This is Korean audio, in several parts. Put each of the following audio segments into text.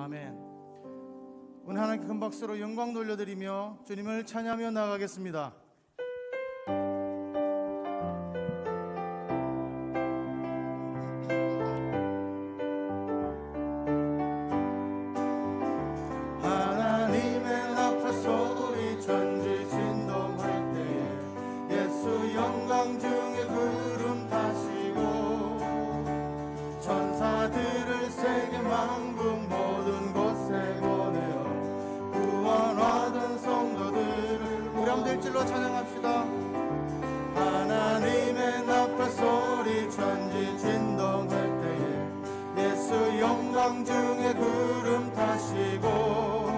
아멘. 오늘 하나님께 큰 박수로 영광 돌려드리며 주님을 찬양하며 나아가겠습니다. 하나님의 나팔 소리 천지 진동할 때에 예수 영광 중에 구름 타시고 천사들을 세계 만국 모든 곳에 보내어 구원받은 성도들을 우리 한번 일절로 찬양합시다. 하나님의 나팔 소리 천지 진동할 때에 예수 영광 중에 구름 타시고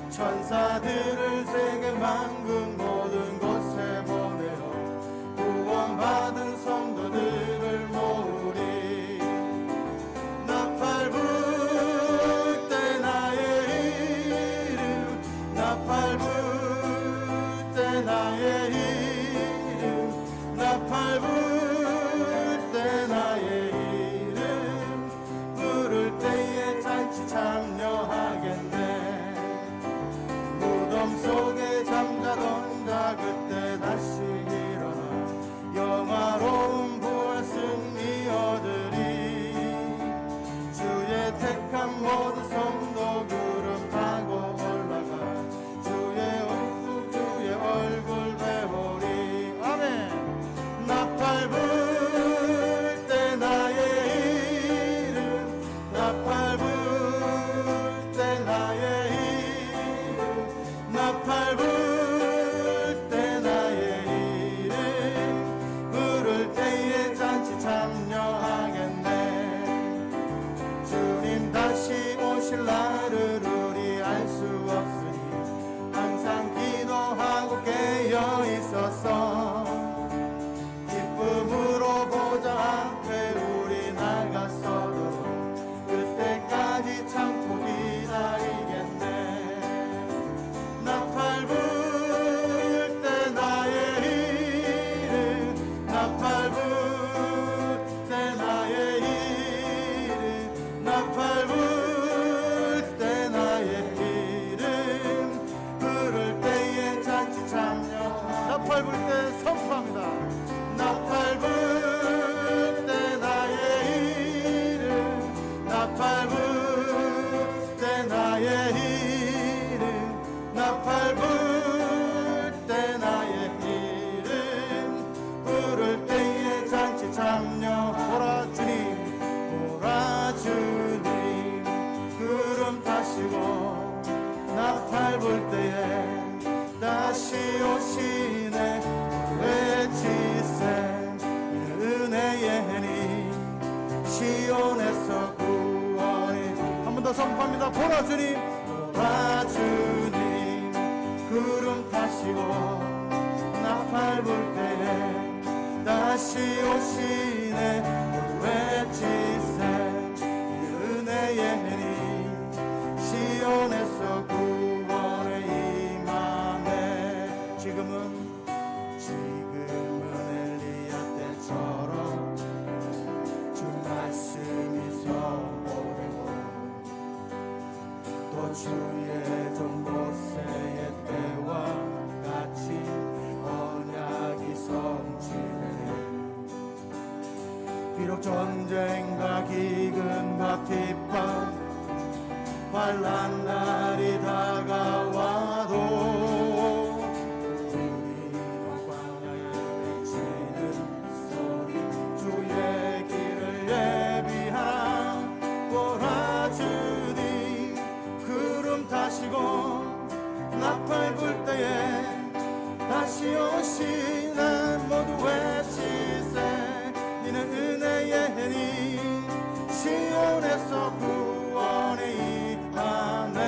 천사들을 세계 만국 모든 곳에 보내어 구원받은 성도들을 모으리. 나팔 불 때 나의 이름 나팔 불 때 나의 이름 나팔 불 때 나의 이름 부를 때에 잔치 참여하겠네. 무덤 속에 잠자던 자 그때 다시 일어나 영화로운 부활 승리 얻으리. 주의 택한 모든 성도 구름 타고 올라가 주의 얼굴 배우리. 아멘. 나팔 불 때 나의 이름 나팔 불 때 나의 이름 나팔 불 때 나의 이름 부를 때에 잔치 참여하겠네. 주님 다시 오실 날을 우리 알 수 없으니 항상 기도하고 깨어 있어서 기쁨으로 보좌 앞에 우리 나가서도 그때까지 참고 기다리겠네. 나팔 불 때 나의 이름 나팔 불 때 나의 이름 나팔 불 때 나의 이름 부를 때에 잔치 참여. 나팔 불 때 선포합니다. 나팔 불 때 나의 이름 나팔 불 때 나의 이름 나팔 불 때 나의 이름 부를 때에 잔치 참여. 보라 주님 보라 주님 구름 타시고 나팔 불 때에 다시 오시네. 외치세 은혜의 해니 시온에서 구원이. 한 번 더 선포합니다. 보라 주님 보라 주님 구름 타시고 나팔 불 때에 다시 오시네. 외치세 은혜의 해니 시온에서 구원을 임하네. 지금은 엘리야 때처럼 주 말씀이 선포되고 또 주의 종 모세의 때와 같이 언약이 성취되네. 비록 전쟁과 기근과 핍박 환난 날이 다가와도 우리는 광야에 외치는 소리 주의 길을 예비하라. 보라 주님 구름 타시고 나팔 불 때에 다시 오시네. 모두 외치세 이는 은혜의 해니 시온에서 구원이 임하네.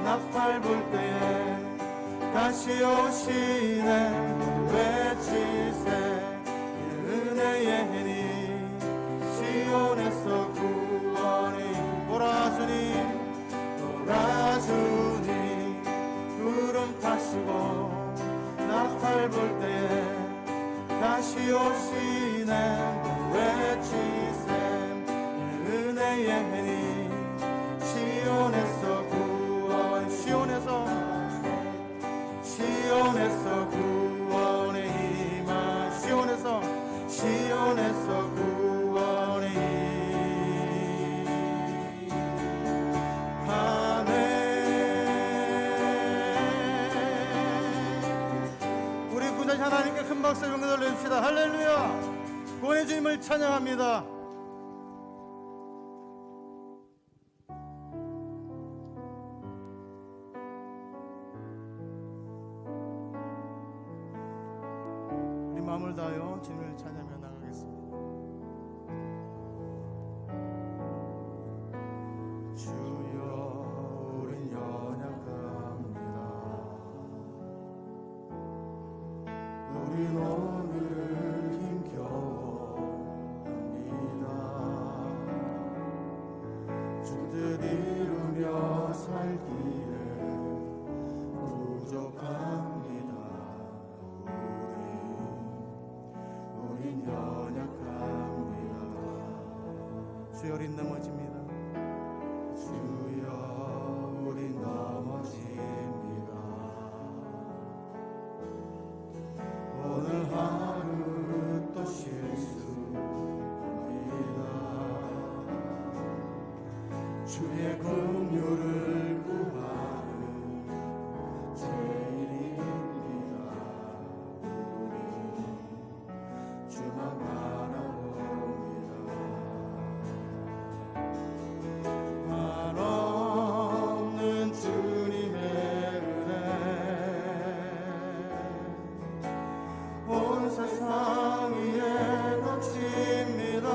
나팔 불 때에 다시 오시네 외치세 은혜의 해니 시온에서 구원이 돌아주니 구름 타시고 나팔 불 때에 다시 오시네 외치세 은혜의 해니 시온에서 구원 시온에서 구원의 힘아 시온에서 구원의 힘 아멘. 우리 구자신 하나님께 큰 박수 영광 돌려줍시다. 할렐루야. 구원의 주님을 찬양합니다. 마음을 다하여 주님을 찬양하며 나가겠습니다. 주여 우린 연약합니다. 우린 오늘 힘겨워합니다. 주 뜻 이루며 살기에 부족합니다. 연약합니다. 주여 우린 넘어집니다. 주여 우린 넘어집니다. 오늘 하루 또 실수합니다. 주의 긍휼을 구하는 죄인입니다. 주만 바라봅니다. 한없는 주님의 은혜 온 세상 위에 넘칩니다.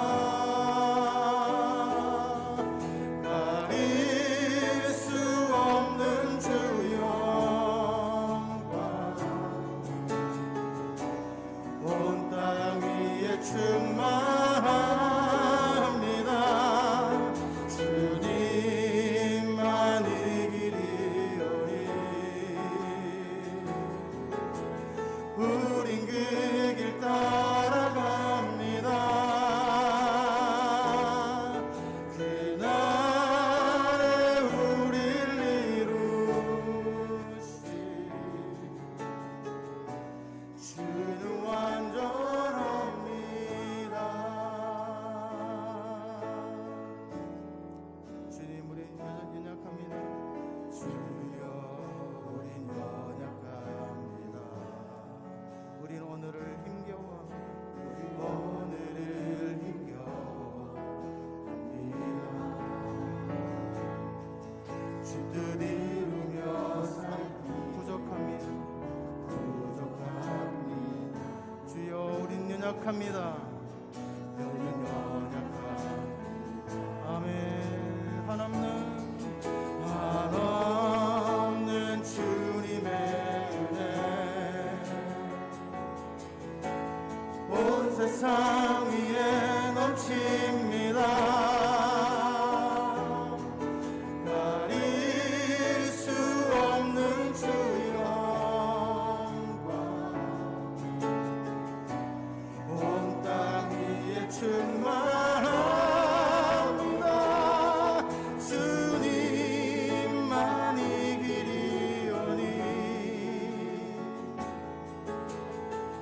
가릴 수 없는 주 영광 온 땅 위에 충만합니다. 주님만 이기리오니 우린 그 길 따라갑니다. 그날에 우릴 이루시 주는 완전합니다. 주님 우린 연약합니다. 주여 우린 연약합니다. 우린 오늘을 힘겨워합니다. 오늘을 힘겨워합니다. 주 뜻 이루며 살기 부족합니다. 주여 우린 연약합니다. 우린 연약합니다. 아멘. 한없는 주님의 은혜 온 세상 위에 넘칩니다. 가릴 수 없는 주 영광 온 땅 위에 충만합니다. 주님만 이기리오니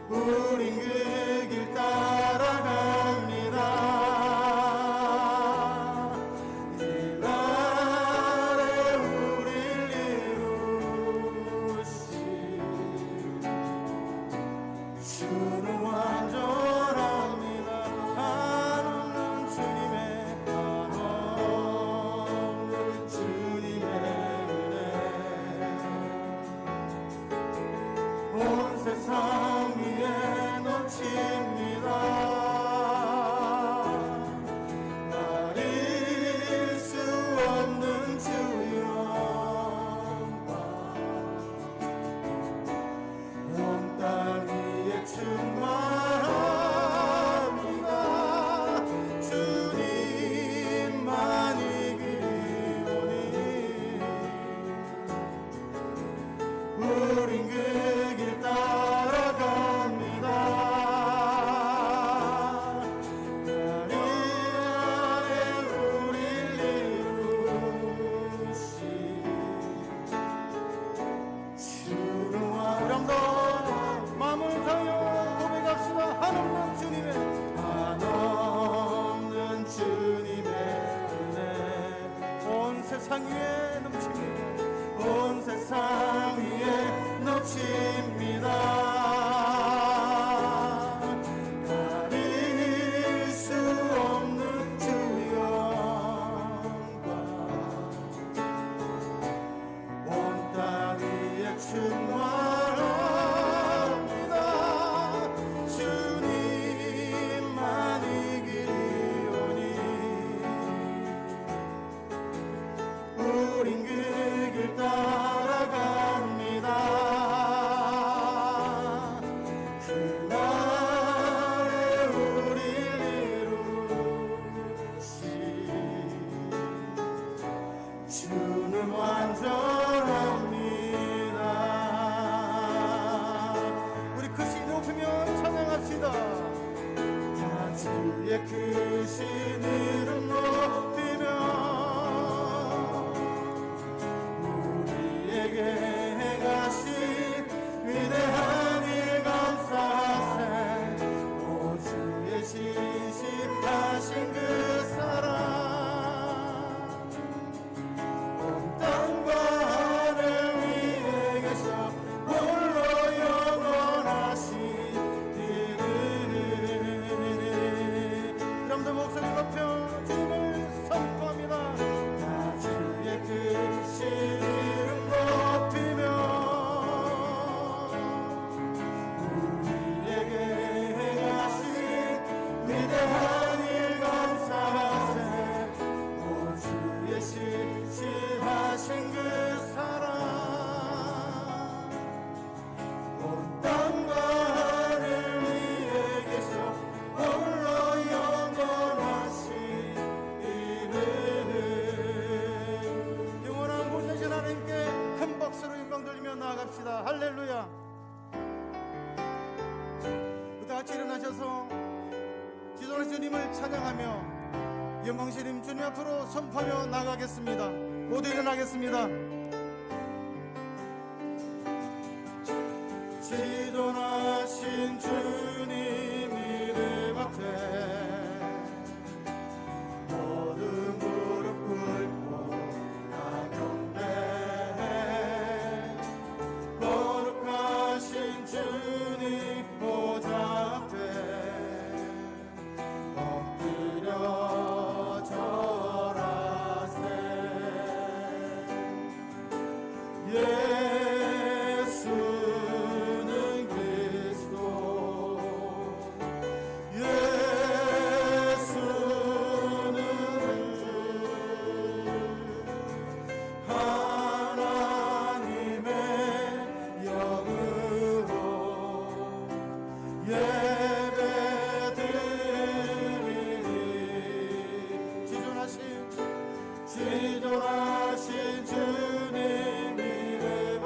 우린 그 길 따라갑니다. 우린 그 길 따라갑니다. 가리아에 우릴 이루시 주는 우리 한번 마음을 다하여 고백합시다. 한없는 주님의 은혜 온 세상 위에 넘칩니다. 온 세상 위에 넘칩니다. 가릴 수 없는 주 영광 온 땅 위에 충만합니다. 주님만 이기리오니 우린 그 길 따라갑니다. 그날에 우릴 이루시 주는 완전합니다. 우리 그 신 높이며 찬양합시다. 다 주의 크신 이름 높이며 우리에게 행하신 위대한 일 감사하세. 오 주의 신실하신 그 사랑 온 땅과 하늘 위에 계셔 홀로 영원하시리니. 여러분들 목소리 높여 주님을 선포합니다. 다 주의 크신 이름 높이며 우리에게 행하신 위대한 일 감사하세. 오 주의 신실하신 그 사랑 온 땅과 하늘 위에 계셔 홀로 영원하시리니. 영원한 보내신 하나님께 큰 박수로 영광 돌리며 나아갑시다. 할렐루야. 다 같이 일어나셔서 지존의 주님을 찬양하며 영광스러운 주님 앞으로 선포하며 나가겠습니다. 모두 일어나겠습니다. 지존하신 주님 이름 앞에 모두 무릎 꿇고 다 경배해. 거룩하신 주님 보좌 앞에 엎드려 절하세. 예수는 그리스도 예수는 주 하나님의 영으로 예배드리니. 지존하신 주님 이름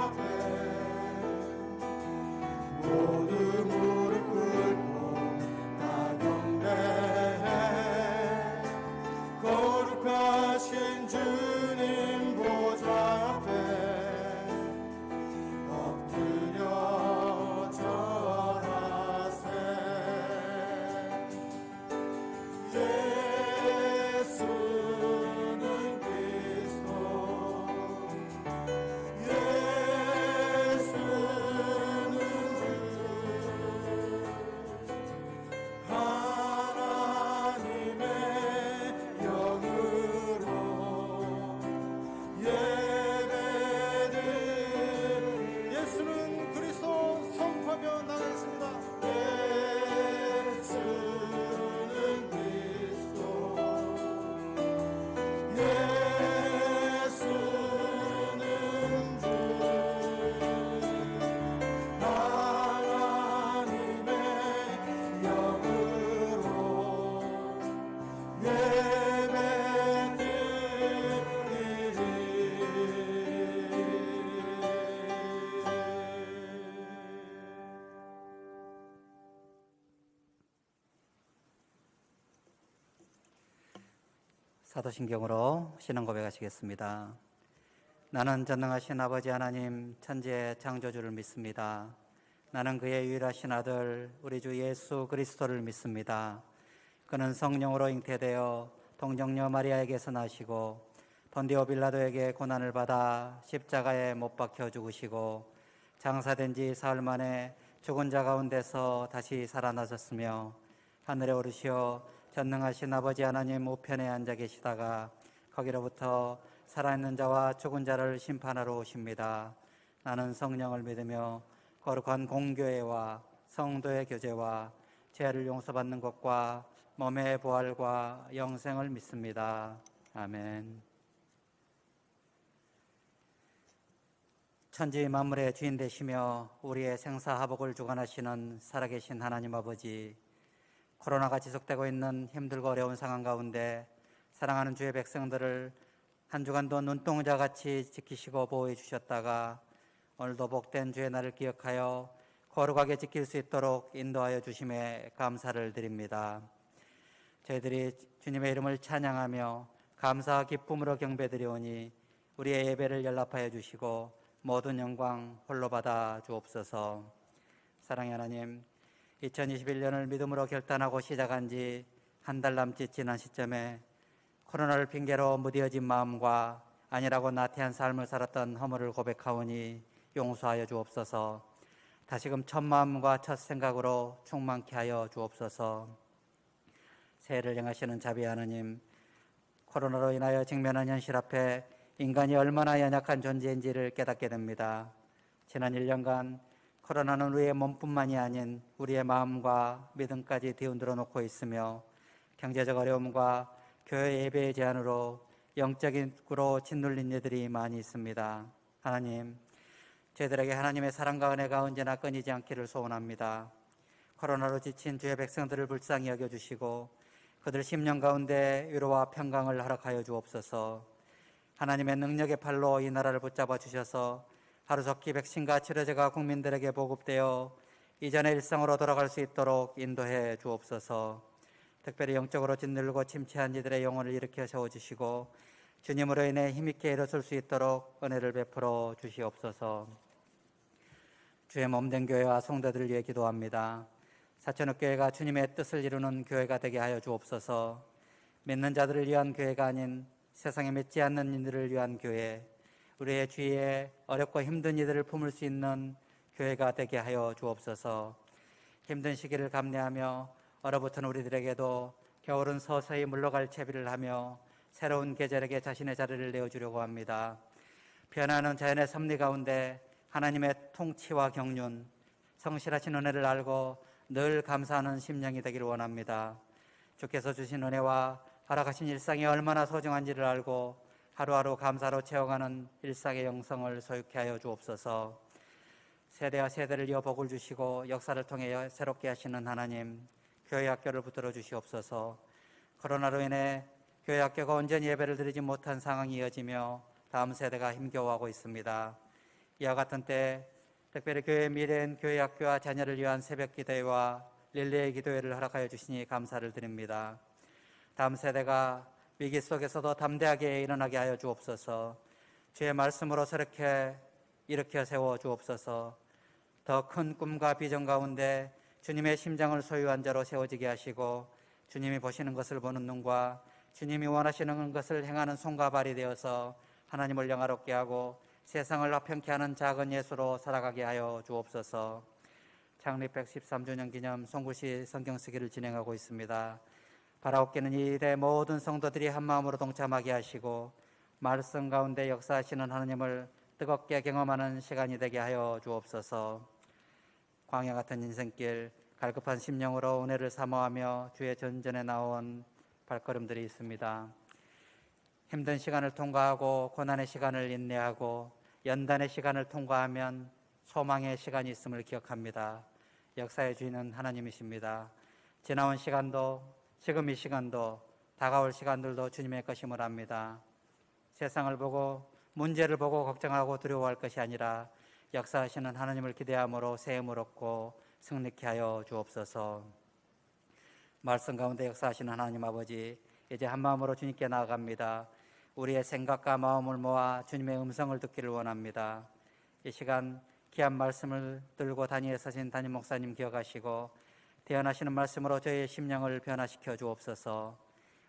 사도신경으로 신앙 고백하시겠습니다. 나는 전능하신 아버지 하나님 천지의 창조주를 믿습니다. 나는 그의 유일하신 아들 우리 주 예수 그리스도를 믿습니다. 그는 성령으로 잉태되어 동정녀 마리아에게서 나시고 본디오 빌라도에게 고난을 받아 십자가에 못 박혀 죽으시고 장사된 지 사흘 만에 죽은 자 가운데서 다시 살아나셨으며 하늘에 오르시어 전능하신 아버지 하나님 우편에 앉아 계시다가 거기로부터 살아있는 자와 죽은 자를 심판하러 오십니다. 나는 성령을 믿으며 거룩한 공교회와 성도의 교제와 죄를 용서받는 것과 몸의 부활과 영생을 믿습니다. 아멘. 천지 만물의 주인 되시며 우리의 생사화복을 주관하시는 살아계신 하나님 아버지, 코로나가 지속되고 있는 힘들고 어려운 상황 가운데 사랑하는 주의 백성들을 한 주간도 눈동자같이 지키시고 보호해 주셨다가 오늘도 복된 주의 날을 기억하여 거룩하게 지킬 수 있도록 인도하여 주심에 감사를 드립니다. 저희들이 주님의 이름을 찬양하며 감사와 기쁨으로 경배드리오니 우리의 예배를 연락하여 주시고 모든 영광 홀로 받아 주옵소서. 사랑의 하나님, 2021년을 믿음으로 결단하고 시작한 지 한 달 남짓 지난 시점에 코로나를 핑계로 무뎌진 마음과 아니라고 나태한 삶을 살았던 허물을 고백하오니 용서하여 주옵소서. 다시금 첫 마음과 첫 생각으로 충만케 하여 주옵소서. 새해를 향하시는 자비 하나님, 코로나로 인하여 직면한 현실 앞에 인간이 얼마나 연약한 존재인지를 깨닫게 됩니다. 지난 1년간 코로나는 우리의 몸뿐만이 아닌 우리의 마음과 믿음까지 뒤흔들어 놓고 있으며 경제적 어려움과 교회 예배의 제한으로 영적으로 짓눌린 이들이 많이 있습니다. 하나님, 저희들에게 하나님의 사랑과 은혜가 언제나 끊이지 않기를 소원합니다. 코로나로 지친 주의 백성들을 불쌍히 여겨주시고 그들 심령 가운데 위로와 평강을 허락하여 주옵소서. 하나님의 능력의 팔로 이 나라를 붙잡아 주셔서 하루속히 백신과 치료제가 국민들에게 보급되어 이전의 일상으로 돌아갈 수 있도록 인도해 주옵소서. 특별히 영적으로 짓눌리고 침체한 이들의 영혼을 일으켜 세워주시고 주님으로 인해 힘있게 일어설 수 있도록 은혜를 베풀어 주시옵소서. 주의 몸된 교회와 성도들을 위해 기도합니다. 사천읍 교회가 주님의 뜻을 이루는 교회가 되게 하여 주옵소서. 믿는 자들을 위한 교회가 아닌 세상에 믿지 않는 이들을 위한 교회, 우리의 주위에 어렵고 힘든 이들을 품을 수 있는 교회가 되게 하여 주옵소서. 힘든 시기를 감내하며 얼어붙은 우리들에게도 겨울은 서서히 물러갈 채비를 하며 새로운 계절에게 자신의 자리를 내어주려고 합니다. 변화하는 자연의 섭리 가운데 하나님의 통치와 경륜, 성실하신 은혜를 알고 늘 감사하는 심령이 되기를 원합니다. 주께서 주신 은혜와 허락하신 일상이 얼마나 소중한지를 알고 하루하루 감사로 채워가는 일상의 영성을 소유케 하여 주옵소서. 세대와 세대를 이어 복을 주시고 역사를 통해 새롭게 하시는 하나님, 교회 학교를 붙들어 주시옵소서. 코로나로 인해 교회 학교가 온전히 예배를 드리지 못한 상황이 이어지며 다음 세대가 힘겨워하고 있습니다. 이와 같은 때 특별히 교회의 미래인 교회 학교와 자녀를 위한 새벽 기도회와 릴레이 기도회를 허락하여 주시니 감사를 드립니다. 다음 세대가 위기 속에서도 담대하게 일어나게 하여 주옵소서. 주의 말씀으로 새롭게 일으켜 세워 주옵소서. 더 큰 꿈과 비전 가운데 주님의 심장을 소유한 자로 세워지게 하시고 주님이 보시는 것을 보는 눈과 주님이 원하시는 것을 행하는 손과 발이 되어서 하나님을 영화롭게 하고 세상을 화평케 하는 작은 예수로 살아가게 하여 주옵소서. 창립 113주년 기념 송구시 성경 쓰기를 진행하고 있습니다. 바라옵기는 이 일에 모든 성도들이 한마음으로 동참하게 하시고 말씀 가운데 역사하시는 하나님을 뜨겁게 경험하는 시간이 되게 하여 주옵소서. 광야 같은 인생길 갈급한 심령으로 은혜를 사모하며 주의 전전에 나온 발걸음들이 있습니다. 힘든 시간을 통과하고 고난의 시간을 인내하고 연단의 시간을 통과하면 소망의 시간이 있음을 기억합니다. 역사의 주인은 하나님이십니다. 지나온 시간도 지금 이 시간도 다가올 시간들도 주님의 것임을 압니다. 세상을 보고 문제를 보고 걱정하고 두려워할 것이 아니라 역사하시는 하나님을 기대함으로 세움을 얻고 승리케 하여 주옵소서. 말씀 가운데 역사하시는 하나님 아버지, 이제 한 마음으로 주님께 나아갑니다. 우리의 생각과 마음을 모아 주님의 음성을 듣기를 원합니다. 이 시간 귀한 말씀을 들고 단위에 서신 담임 목사님 기억하시고 대언하시는 말씀으로 저희의 심령을 변화시켜 주옵소서.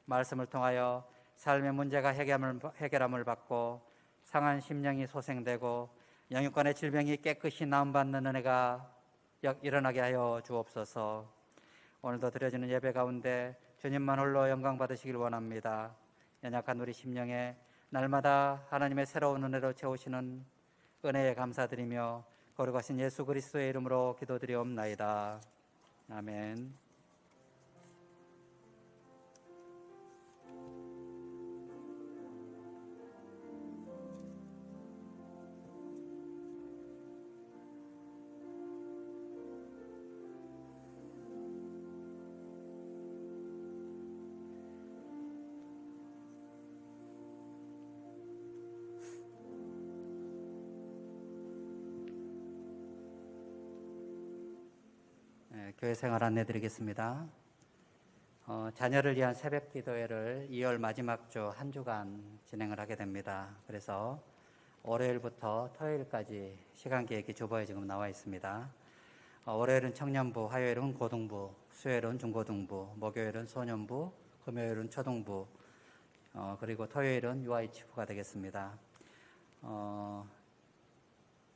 말씀을 통하여 삶의 문제가 해결함을 받고 상한 심령이 소생되고 영육간의 질병이 깨끗이 나음받는 은혜가 일어나게 하여 주옵소서. 오늘도 드려지는 예배 가운데 주님만 홀로 영광 받으시길 원합니다. 연약한 우리 심령에 날마다 하나님의 새로운 은혜로 채우시는 은혜에 감사드리며 거룩하신 예수 그리스도의 이름으로 기도드리옵나이다. 아멘. 교회 생활 안내드리겠습니다. 자녀를 위한 새벽 기도회를 2월 마지막 주 한 주간 진행을 하게 됩니다. 그래서 월요일부터 토요일까지 시간 계획이 주보에 지금 나와 있습니다. 월요일은 청년부, 화요일은 고등부, 수요일은 중고등부, 목요일은 소년부, 금요일은 초등부, 그리고 토요일은 유아이치부가 되겠습니다.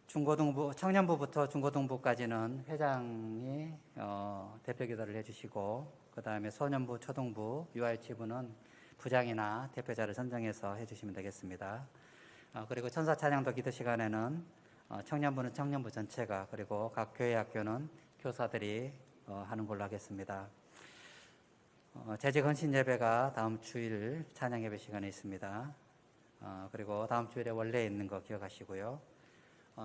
중고등부, 청년부부터 중고등부까지는 회장이 대표 기도를 해주시고, 그 다음에 소년부, 초등부, 유아유치부는 부장이나 대표자를 선정해서 해주시면 되겠습니다. 그리고 천사 찬양도 기도 시간에는 청년부는 청년부 전체가, 그리고 각 교회 학교는 교사들이 하는 걸로 하겠습니다. 재직 헌신 예배가 다음 주일 찬양 예배 시간에 있습니다. 그리고 다음 주일에 원래 있는 거 기억하시고요.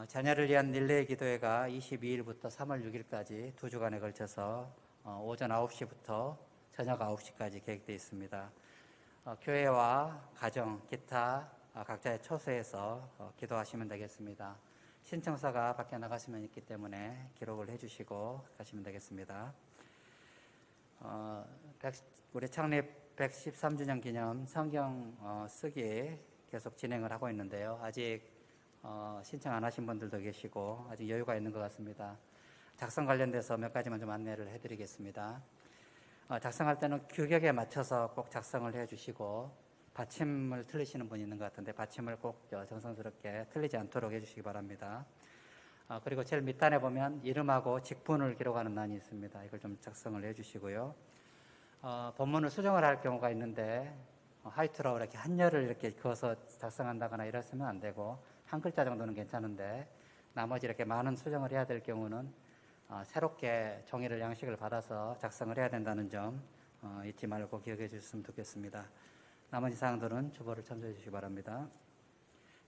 자녀를 위한 릴레이 기도회가 22일부터 3월 6일까지 2주간에 걸쳐서 오전 9시부터 저녁 9시까지 계획되어 있습니다. 교회와 가정, 기타 각자의 처소에서 기도하시면 되겠습니다. 신청서가 밖에 나가시면 있기 때문에 기록을 해주시고 가시면 되겠습니다. 우리 창립 113주년 기념 성경 쓰기 계속 진행을 하고 있는데요. 아직 신청 안 하신 분들도 계시고 아직 여유가 있는 것 같습니다. 작성 관련돼서 몇 가지만 좀 안내를 해드리겠습니다. 작성할 때는 규격에 맞춰서 꼭 작성을 해주시고, 받침을 틀리시는 분이 있는 것 같은데 받침을 꼭 정성스럽게 틀리지 않도록 해주시기 바랍니다. 그리고 제일 밑단에 보면 이름하고 직분을 기록하는欄이 있습니다. 이걸 좀 작성을 해주시고요. 본문을 수정을 할 경우가 있는데 화이트로 이렇게 한열을 이렇게 그어서 작성한다거나 이랬으면 안 되고, 한 글자 정도는 괜찮은데 나머지 이렇게 많은 수정을 해야 될 경우는 새롭게 종이를 양식을 받아서 작성을 해야 된다는 점 잊지 말고 기억해 주셨으면 좋겠습니다. 나머지 사항들은 주보를 참조해 주시기 바랍니다.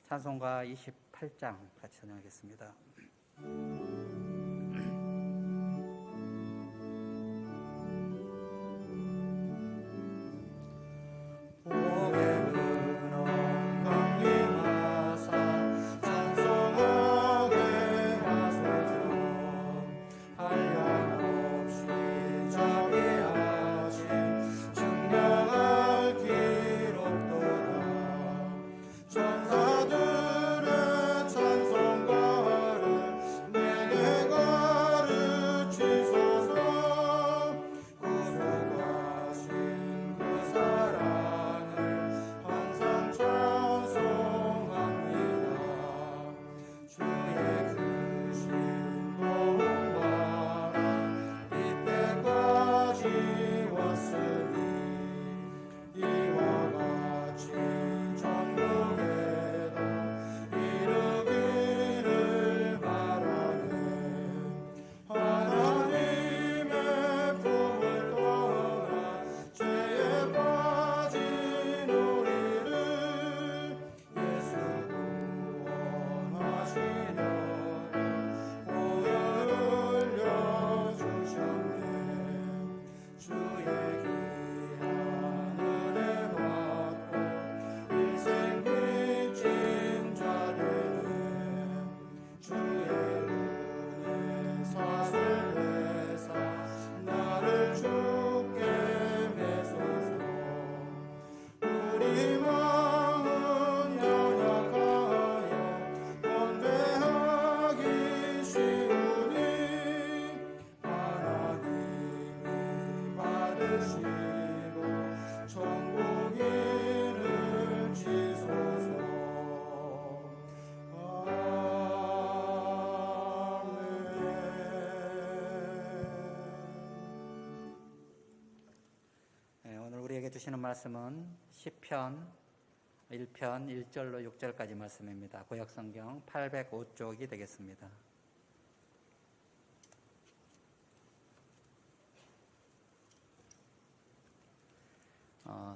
찬송가 28장 같이 찬양하겠습니다. 천사들의 찬송가를 주시는 말씀은 시편 1편 1절로 6절까지 말씀입니다. 구약성경 805쪽이 되겠습니다.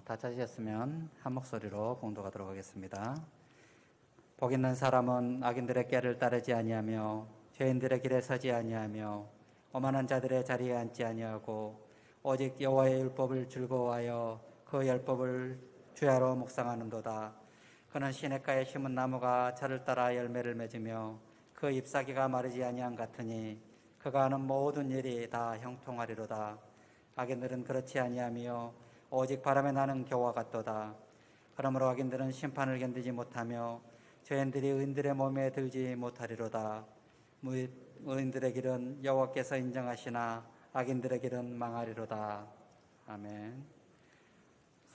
다 찾으셨으면 한 목소리로 봉독하도록 하겠습니다. 복 있는 사람은 악인들의 꾀를 따르지 아니하며 죄인들의 길에 서지 아니하며 오만한 자들의 자리에 앉지 아니하고 오직 여호와의 율법을 즐거워하여 그 율법을 주야로 묵상하는도다. 그는 시냇가에 심은 나무가 저를 따라 열매를 맺으며 그 잎사귀가 마르지 아니한 같으니 그가 하는 모든 일이 다 형통하리로다. 악인들은 그렇지 아니하며 오직 바람에 나는 겨와 같도다. 그러므로 악인들은 심판을 견디지 못하며 죄인들이 의인들의 몸에 들지 못하리로다. 의인들의 길은 여호와께서 인정하시나 악인들의 길은 망하리로다. 아멘.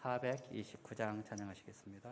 429장 찬양하시겠습니다.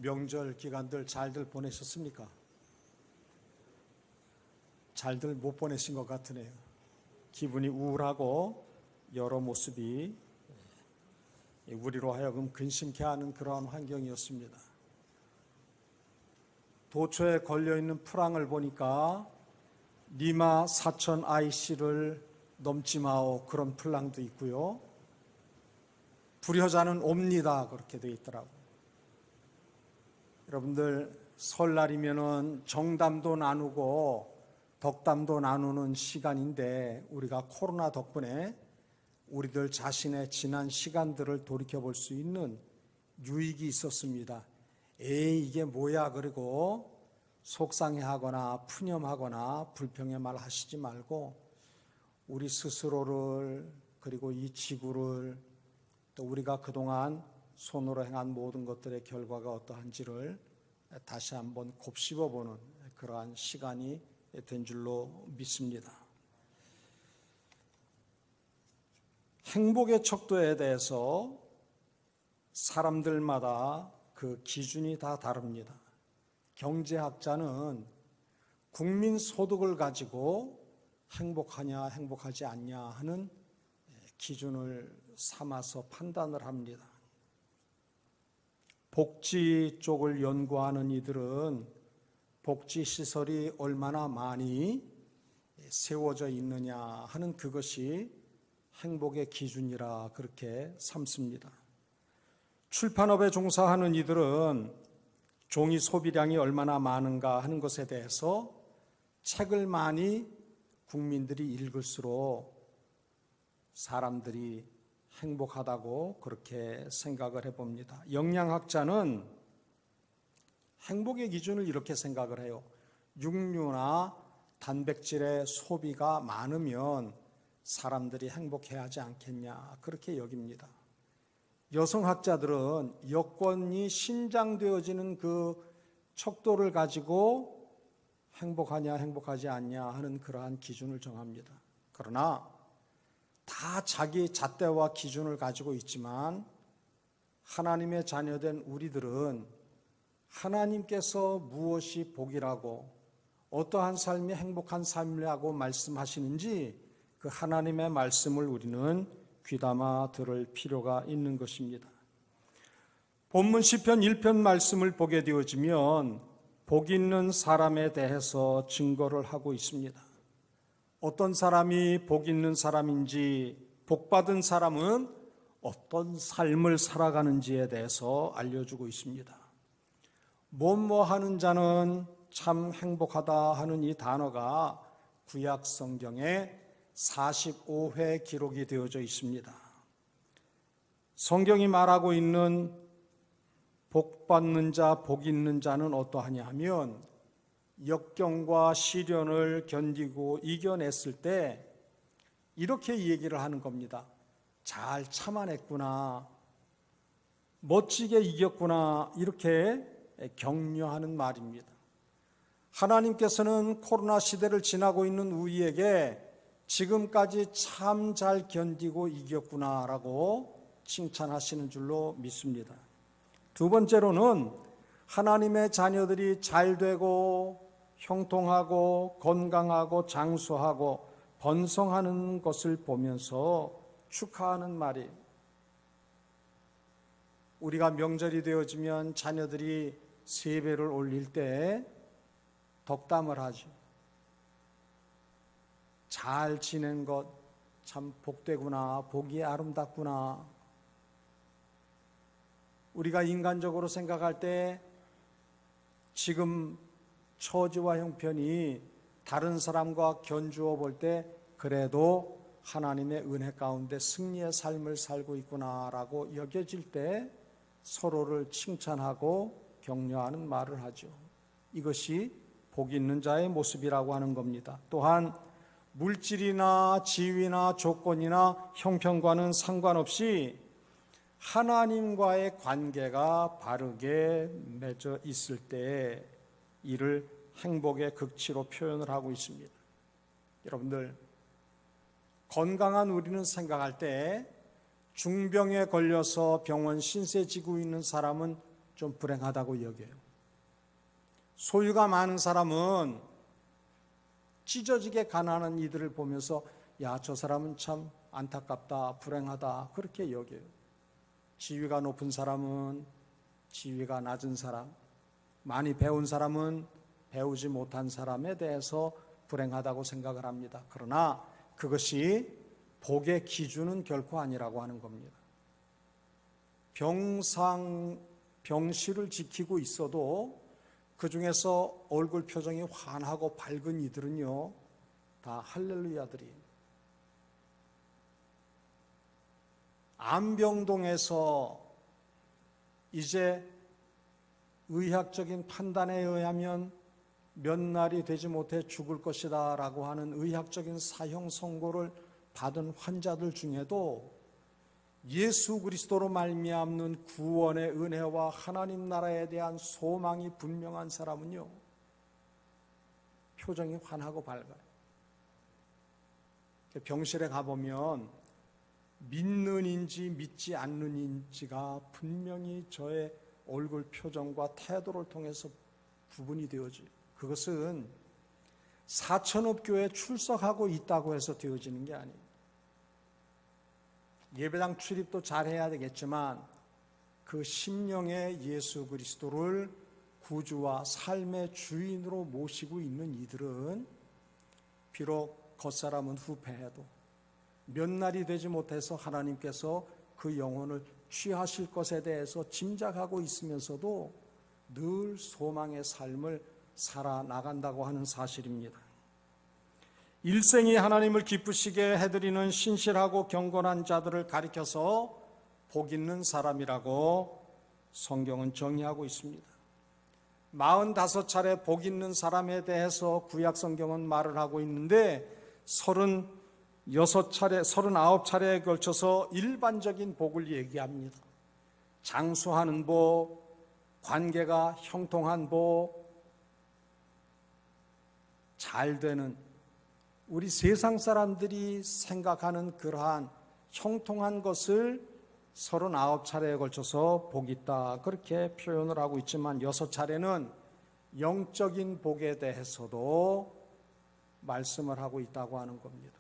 명절 기간들 잘들 보내셨습니까? 잘들 못 보내신 것 같으네요. 기분이 우울하고 여러 모습이 우리로 하여금 근심케 하는 그러한 환경이었습니다. 도처에 걸려있는 프랑을 보니까 니마 사천 IC를 넘지 마오, 그런 플랑도 있고요. 불효자는 옵니다, 그렇게 되어 있더라고요. 여러분들, 설날이면은 정담도 나누고 덕담도 나누는 시간인데 우리가 코로나 덕분에 우리들 자신의 지난 시간들을 돌이켜볼 수 있는 유익이 있었습니다. 에이, 이게 뭐야, 그리고 속상해하거나 푸념하거나 불평의 말 하시지 말고 우리 스스로를, 그리고 이 지구를, 또 우리가 그동안 손으로 행한 모든 것들의 결과가 어떠한지를 다시 한번 곱씹어보는 그러한 시간이 된 줄로 믿습니다. 행복의 척도에 대해서 사람들마다 그 기준이 다 다릅니다. 경제학자는 국민 소득을 가지고 행복하냐 행복하지 않냐 하는 기준을 삼아서 판단을 합니다. 복지 쪽을 연구하는 이들은 복지시설이 얼마나 많이 세워져 있느냐 하는 그것이 행복의 기준이라 그렇게 삼습니다. 출판업에 종사하는 이들은 종이 소비량이 얼마나 많은가 하는 것에 대해서 책을 많이 국민들이 읽을수록 사람들이 행복하다고 그렇게 생각을 해봅니다. 영양학자는 행복의 기준을 이렇게 생각을 해요. 육류나 단백질의 소비가 많으면 사람들이 행복해하지 않겠냐, 그렇게 여깁니다. 여성학자들은 여권이 신장되어지는 그 척도를 가지고 행복하냐 행복하지 않냐 하는 그러한 기준을 정합니다. 그러나 다 자기 잣대와 기준을 가지고 있지만 하나님의 자녀된 우리들은 하나님께서 무엇이 복이라고 어떠한 삶이 행복한 삶이라고 말씀하시는지 그 하나님의 말씀을 우리는 귀담아 들을 필요가 있는 것입니다. 본문 시편 1편 말씀을 보게 되어지면 복 있는 사람에 대해서 증거를 하고 있습니다. 어떤 사람이 복 있는 사람인지, 복 받은 사람은 어떤 삶을 살아가는지에 대해서 알려주고 있습니다. 뭐뭐 하는 자는 참 행복하다 하는 이 단어가 구약 성경에 45회 기록이 되어져 있습니다. 성경이 말하고 있는 복 받는 자, 복 있는 자는 어떠하냐 하면 역경과 시련을 견디고 이겨냈을 때 이렇게 얘기를 하는 겁니다. 잘 참아냈구나, 멋지게 이겼구나, 이렇게 격려하는 말입니다. 하나님께서는 코로나 시대를 지나고 있는 우리에게 지금까지 참 잘 견디고 이겼구나라고 칭찬하시는 줄로 믿습니다. 두 번째로는 하나님의 자녀들이 잘 되고 형통하고 건강하고 장수하고 번성하는 것을 보면서 축하하는 말이, 우리가 명절이 되어지면 자녀들이 세배를 올릴 때 덕담을 하죠. 잘 지낸 것 참 복되구나, 복이 아름답구나. 우리가 인간적으로 생각할 때 지금 처지와 형편이 다른 사람과 견주어 볼 때 그래도 하나님의 은혜 가운데 승리의 삶을 살고 있구나라고 여겨질 때 서로를 칭찬하고 격려하는 말을 하죠. 이것이 복 있는 자의 모습이라고 하는 겁니다. 또한 물질이나 지위나 조건이나 형편과는 상관없이 하나님과의 관계가 바르게 맺어 있을 때 이를 행복의 극치로 표현을 하고 있습니다. 여러분들, 건강한 우리는 생각할 때 중병에 걸려서 병원 신세 지고 있는 사람은 좀 불행하다고 여겨요. 소유가 많은 사람은 찢어지게 가난한 이들을 보면서 야, 저 사람은 참 안타깝다, 불행하다, 그렇게 여겨요. 지위가 높은 사람은 지위가 낮은 사람, 많이 배운 사람은 배우지 못한 사람에 대해서 불행하다고 생각을 합니다. 그러나 그것이 복의 기준은 결코 아니라고 하는 겁니다. 병실을 지키고 있어도 그 중에서 얼굴 표정이 환하고 밝은 이들은요, 다 할렐루야들이. 암병동에서 이제 의학적인 판단에 의하면 몇 날이 되지 못해 죽을 것이다 라고 하는 의학적인 사형 선고를 받은 환자들 중에도 예수 그리스도로 말미암는 구원의 은혜와 하나님 나라에 대한 소망이 분명한 사람은요, 표정이 환하고 밝아요. 병실에 가보면 믿는인지 믿지 않는인지가 분명히 저의 얼굴 표정과 태도를 통해서 구분이 되어져요. 그것은 사천업교에 출석하고 있다고 해서 되어지는 게 아니에요. 예배당 출입도 잘해야 되겠지만 그 심령의 예수 그리스도를 구주와 삶의 주인으로 모시고 있는 이들은 비록 겉사람은 후패해도 몇 날이 되지 못해서 하나님께서 그 영혼을 취하실 것에 대해서 짐작하고 있으면서도 늘 소망의 삶을 살아나간다고 하는 사실입니다. 일생이 하나님을 기쁘시게 해드리는 신실하고 경건한 자들을 가리켜서 복 있는 사람이라고 성경은 정의하고 있습니다. 45차례 복 있는 사람에 대해서 구약 성경은 말을 하고 있는데 39차례에 걸쳐서 일반적인 복을 얘기합니다. 장수하는 복, 관계가 형통한 복, 잘 되는, 우리 세상 사람들이 생각하는 그러한 형통한 것을 39차례에 걸쳐서 복이 있다 그렇게 표현을 하고 있지만 6차례는 영적인 복에 대해서도 말씀을 하고 있다고 하는 겁니다.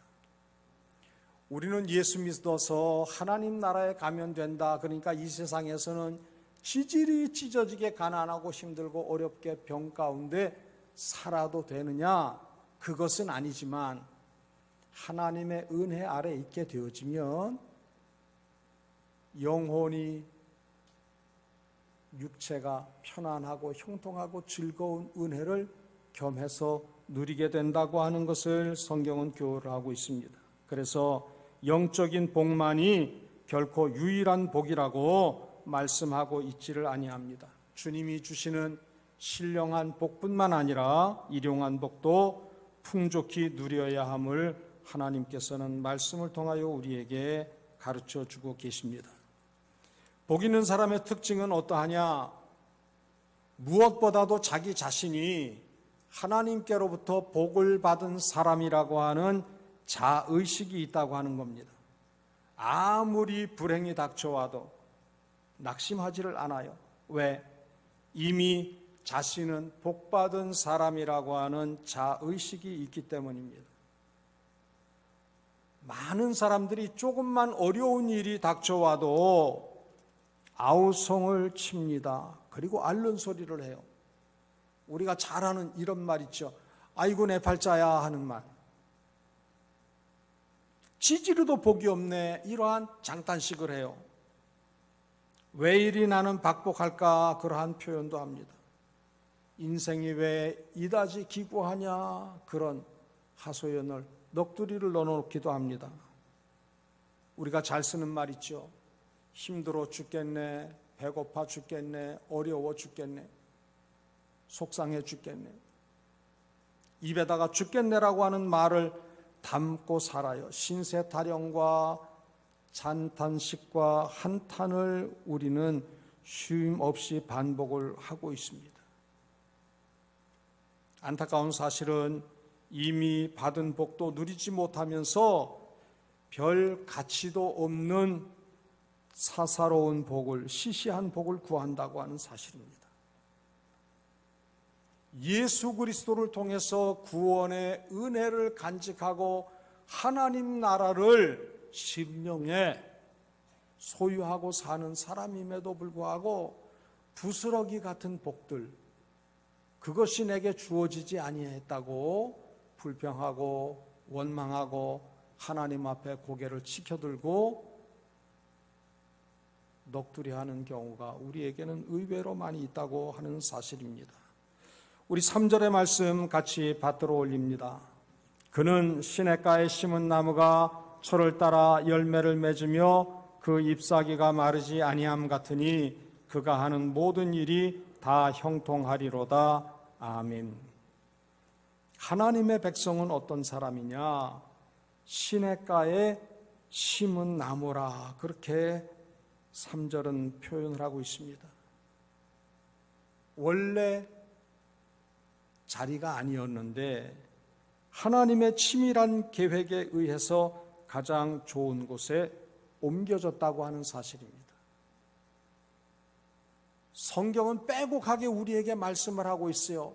우리는 예수 믿어서 하나님 나라에 가면 된다. 그러니까 이 세상에서는 지질이 찢어지게 가난하고 힘들고 어렵게 병 가운데 살아도 되느냐? 그것은 아니지만 하나님의 은혜 아래 있게 되어지면 영혼이, 육체가 편안하고 형통하고 즐거운 은혜를 겸해서 누리게 된다고 하는 것을 성경은 교훈을 하고 있습니다. 그래서 영적인 복만이 결코 유일한 복이라고 말씀하고 있지를 아니합니다. 주님이 주시는 신령한 복뿐만 아니라 일용한 복도 풍족히 누려야 함을 하나님께서는 말씀을 통하여 우리에게 가르쳐 주고 계십니다. 복 있는 사람의 특징은 어떠하냐? 무엇보다도 자기 자신이 하나님께로부터 복을 받은 사람이라고 하는 자의식이 있다고 하는 겁니다. 아무리 불행이 닥쳐와도 낙심하지를 않아요. 왜? 이미 자신은 복받은 사람이라고 하는 자의식이 있기 때문입니다. 많은 사람들이 조금만 어려운 일이 닥쳐와도 아우성을 칩니다. 그리고 앓는 소리를 해요. 우리가 잘 아는 이런 말 있죠. 아이고 내 팔자야 하는 말. 지지르도 복이 없네. 이러한 장탄식을 해요. 왜 이리 나는 박복할까? 그러한 표현도 합니다. 인생이 왜 이다지 기구하냐? 그런 하소연을, 넋두리를 넣어놓기도 합니다. 우리가 잘 쓰는 말 있죠. 힘들어 죽겠네, 배고파 죽겠네, 어려워 죽겠네, 속상해 죽겠네. 입에다가 죽겠네라고 하는 말을 담고 살아요. 신세타령과 찬탄식과 한탄을 우리는 쉼 없이 반복을 하고 있습니다. 안타까운 사실은 이미 받은 복도 누리지 못하면서 별 가치도 없는 사사로운 복을, 시시한 복을 구한다고 하는 사실입니다. 예수 그리스도를 통해서 구원의 은혜를 간직하고 하나님 나라를 심령에 소유하고 사는 사람임에도 불구하고 부스러기 같은 복들, 그것이 내게 주어지지 아니했다고 불평하고 원망하고 하나님 앞에 고개를 치켜들고 넋두리하는 경우가 우리에게는 의외로 많이 있다고 하는 사실입니다. 우리 3절의 말씀 같이 받들어 올립니다. 그는 시냇가에 심은 나무가 철을 따라 열매를 맺으며 그 잎사귀가 마르지 아니함 같으니 그가 하는 모든 일이 다 형통하리로다. 아멘. 하나님의 백성은 어떤 사람이냐? 시냇가에 심은 나무라. 그렇게 3절은 표현을 하고 있습니다. 원래 자리가 아니었는데 하나님의 치밀한 계획에 의해서 가장 좋은 곳에 옮겨졌다고 하는 사실입니다. 성경은 빼곡하게 우리에게 말씀을 하고 있어요.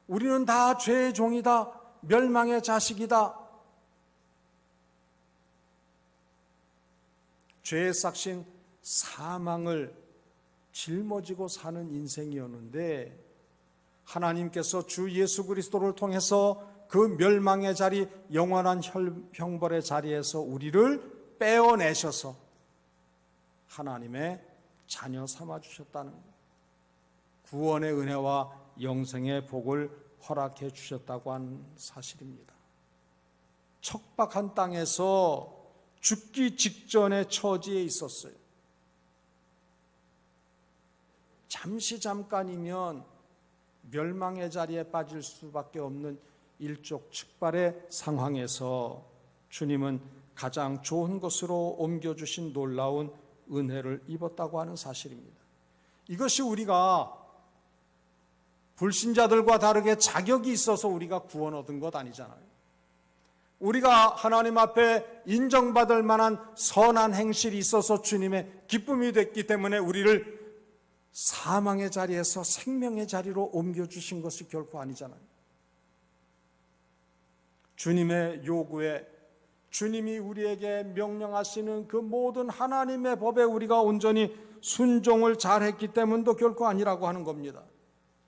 우리는 다 죄의 종이다. 멸망의 자식이다. 죄의 싹신 사망을 짊어지고 사는 인생이었는데 하나님께서 주 예수 그리스도를 통해서 그 멸망의 자리, 영원한 형벌의 자리에서 우리를 빼어내셔서 하나님의 자녀 삼아 주셨다는 거예요. 구원의 은혜와 영생의 복을 허락해 주셨다고 하는 사실입니다. 척박한 땅에서 죽기 직전의 처지에 있었어요. 잠깐이면 멸망의 자리에 빠질 수밖에 없는 일촉즉발의 상황에서 주님은 가장 좋은 것으로 옮겨주신 놀라운 은혜를 입었다고 하는 사실입니다. 이것이 우리가 불신자들과 다르게 자격이 있어서 우리가 구원 얻은 것 아니잖아요. 우리가 하나님 앞에 인정받을 만한 선한 행실이 있어서 주님의 기쁨이 됐기 때문에 우리를 사망의 자리에서 생명의 자리로 옮겨주신 것이 결코 아니잖아요. 주님의 요구에, 주님이 우리에게 명령하시는 그 모든 하나님의 법에 우리가 온전히 순종을 잘했기 때문도 결코 아니라고 하는 겁니다.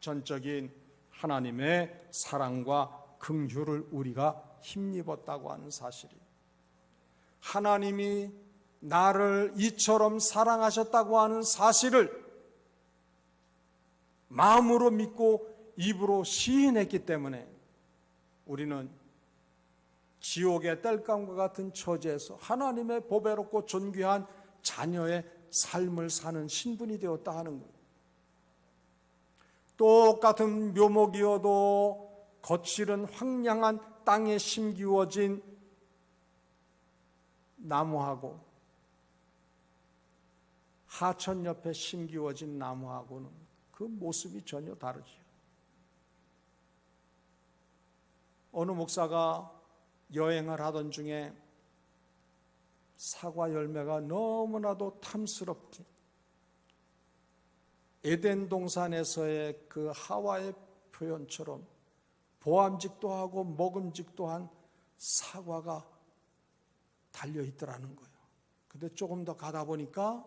전적인 하나님의 사랑과 긍휼을 우리가 힘입었다고 하는 사실이에요. 하나님이 나를 이처럼 사랑하셨다고 하는 사실을 마음으로 믿고 입으로 시인했기 때문에 우리는 지옥의 땔감과 같은 처지에서 하나님의 보배롭고 존귀한 자녀의 삶을 사는 신분이 되었다 하는 거예요. 똑같은 묘목이어도 거칠은 황량한 땅에 심기워진 나무하고 하천 옆에 심기워진 나무하고는 그 모습이 전혀 다르지요. 어느 목사가 여행을 하던 중에 사과 열매가 너무나도 탐스럽게 에덴 동산에서의 그 하와의 표현처럼 보암직도 하고 먹음직도 한 사과가 달려있더라는 거예요. 근데 조금 더 가다 보니까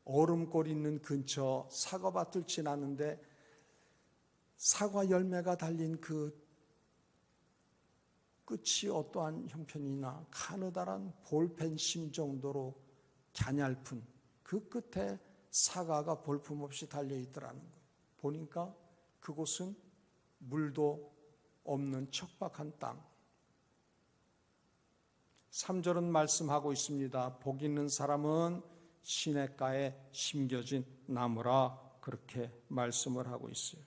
얼음골 있는 근처 사과밭을 지났는데 사과 열매가 달린 그 끝이 어떠한 형편이나 가느다란 볼펜심 정도로 갸냘픈 그 끝에 사과가 볼품없이 달려있더라는 거예요. 보니까 그곳은 물도 없는 척박한 땅. 3절은 말씀하고 있습니다. 복 있는 사람은 시냇가에 심겨진 나무라, 그렇게 말씀을 하고 있어요.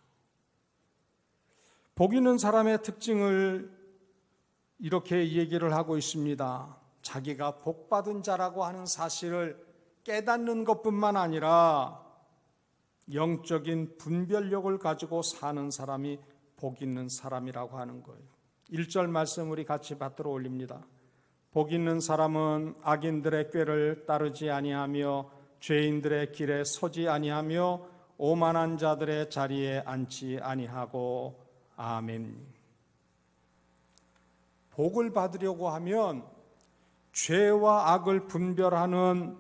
복 있는 사람의 특징을 이렇게 얘기를 하고 있습니다. 자기가 복받은 자라고 하는 사실을 깨닫는 것뿐만 아니라 영적인 분별력을 가지고 사는 사람이 복 있는 사람이라고 하는 거예요. 1절 말씀 우리 같이 받들어 올립니다. 복 있는 사람은 악인들의 꾀를 따르지 아니하며 죄인들의 길에 서지 아니하며 오만한 자들의 자리에 앉지 아니하고. 아멘. 복을 받으려고 하면 죄와 악을 분별하는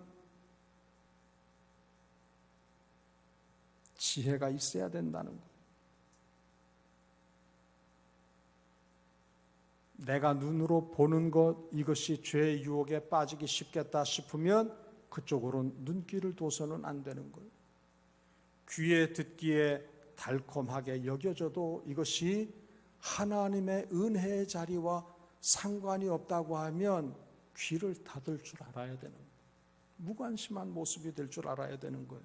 지혜가 있어야 된다는 거예요. 내가 눈으로 보는 것, 이것이 죄의 유혹에 빠지기 쉽겠다 싶으면 그쪽으로 눈길을 둬서는 안 되는 거예요. 귀에 듣기에 달콤하게 여겨져도 이것이 하나님의 은혜의 자리와 상관이 없다고 하면 귀를 닫을 줄 알아야 되는 거예요. 무관심한 모습이 될 줄 알아야 되는 거예요.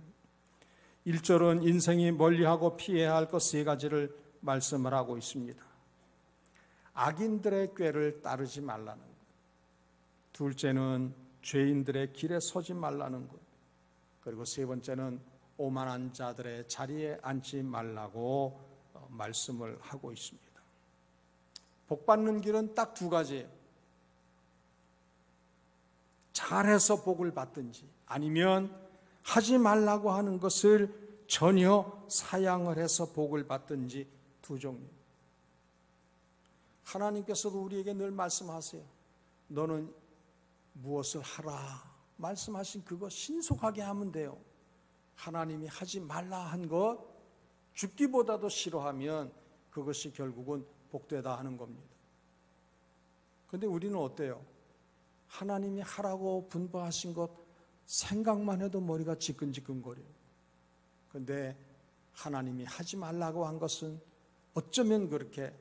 1절은 인생이 멀리하고 피해야 할 것 3가지를 말씀을 하고 있습니다. 악인들의 꾀를 따르지 말라는 거예요. 둘째는 죄인들의 길에 서지 말라는 거예요. 그리고 3번째는 오만한 자들의 자리에 앉지 말라고 말씀을 하고 있습니다. 복 받는 길은 딱 2가지예요. 잘해서 복을 받든지 아니면 하지 말라고 하는 것을 전혀 사양을 해서 복을 받든지 2 종류. 하나님께서도 우리에게 늘 말씀하세요. 너는 무엇을 하라 말씀하신 그거 신속하게 하면 돼요. 하나님이 하지 말라 한 것 죽기보다도 싫어하면 그것이 결국은 복되다 하는 겁니다. 그런데 우리는 어때요? 하나님이 하라고 분부하신 것 생각만 해도 머리가 지끈지끈거려요. 그런데 하나님이 하지 말라고 한 것은 어쩌면 그렇게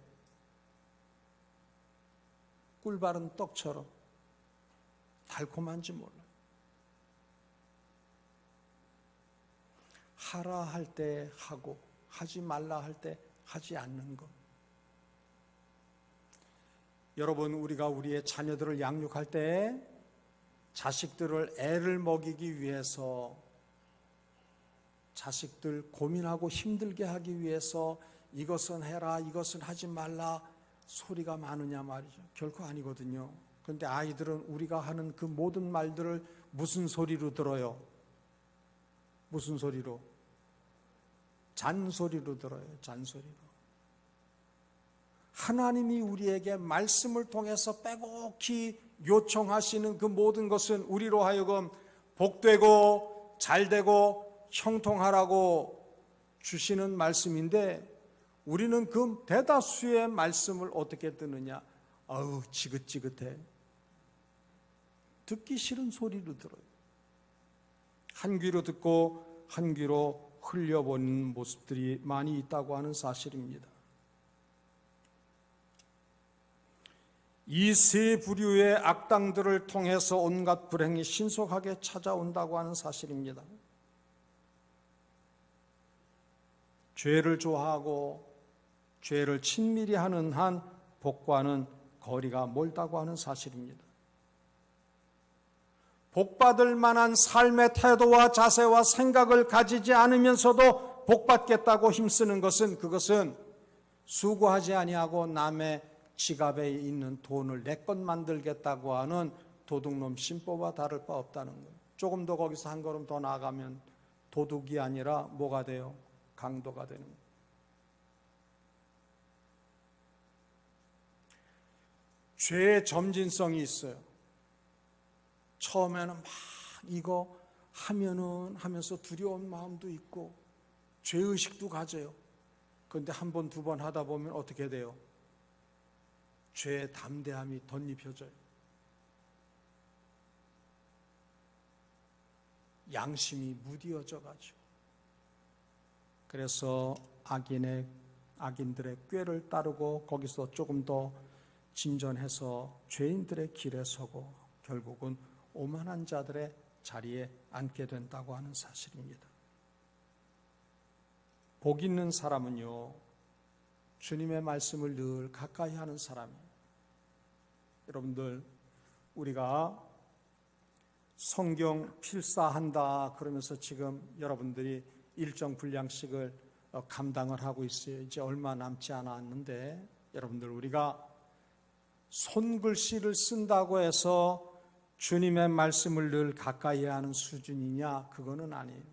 꿀바른 떡처럼 달콤한지 몰라요. 하라 할 때 하고 하지 말라 할 때 하지 않는 것. 여러분, 우리가 우리의 자녀들을 양육할 때 자식들을 애를 먹이기 위해서, 자식들 고민하고 힘들게 하기 위해서 이것은 해라, 이것은 하지 말라 소리가 많으냐 말이죠. 결코 아니거든요. 그런데 아이들은 우리가 하는 그 모든 말들을 무슨 소리로 들어요? 무슨 소리로? 잔소리로 들어요. 잔소리로. 하나님이 우리에게 말씀을 통해서 빼곡히 요청하시는 그 모든 것은 우리로 하여금 복되고 잘되고 형통하라고 주시는 말씀인데, 우리는 그 대다수의 말씀을 어떻게 듣느냐? 아우, 지긋지긋해. 듣기 싫은 소리로 들어요. 한 귀로 듣고 한 귀로 흘려보는 모습들이 많이 있다고 하는 사실입니다. 이 세 부류의 악당들을 통해서 온갖 불행이 신속하게 찾아온다고 하는 사실입니다. 죄를 좋아하고 죄를 친밀히 하는 한 복과는 거리가 멀다고 하는 사실입니다. 복받을 만한 삶의 태도와 자세와 생각을 가지지 않으면서도 복받겠다고 힘쓰는 것은, 그것은 수고하지 아니하고 남의 지갑에 있는 돈을 내 것 만들겠다고 하는 도둑놈 심보와 다를 바 없다는 거예요. 조금 더 거기서 한 걸음 더 나아가면 도둑이 아니라 뭐가 돼요? 강도가 되는 거예요. 죄의 점진성이 있어요. 처음에는 막 이거 하면은 하면서 두려운 마음도 있고 죄의식도 가져요. 그런데 한 번, 두 번 하다 보면 어떻게 돼요? 죄의 담대함이 덧입혀져요. 양심이 무디어져 가지고. 그래서 악인들의 꾀를 따르고 거기서 조금 더 진전해서 죄인들의 길에 서고 결국은 오만한 자들의 자리에 앉게 된다고 하는 사실입니다. 복 있는 사람은요, 주님의 말씀을 늘 가까이 하는 사람이에요. 여러분들, 우리가 성경 필사한다 그러면서 지금 여러분들이 일정 분량씩을 감당을 하고 있어요. 이제 얼마 남지 않았는데, 여러분들, 우리가 손글씨를 쓴다고 해서 주님의 말씀을 늘 가까이 하는 수준이냐? 그거는 아니에요.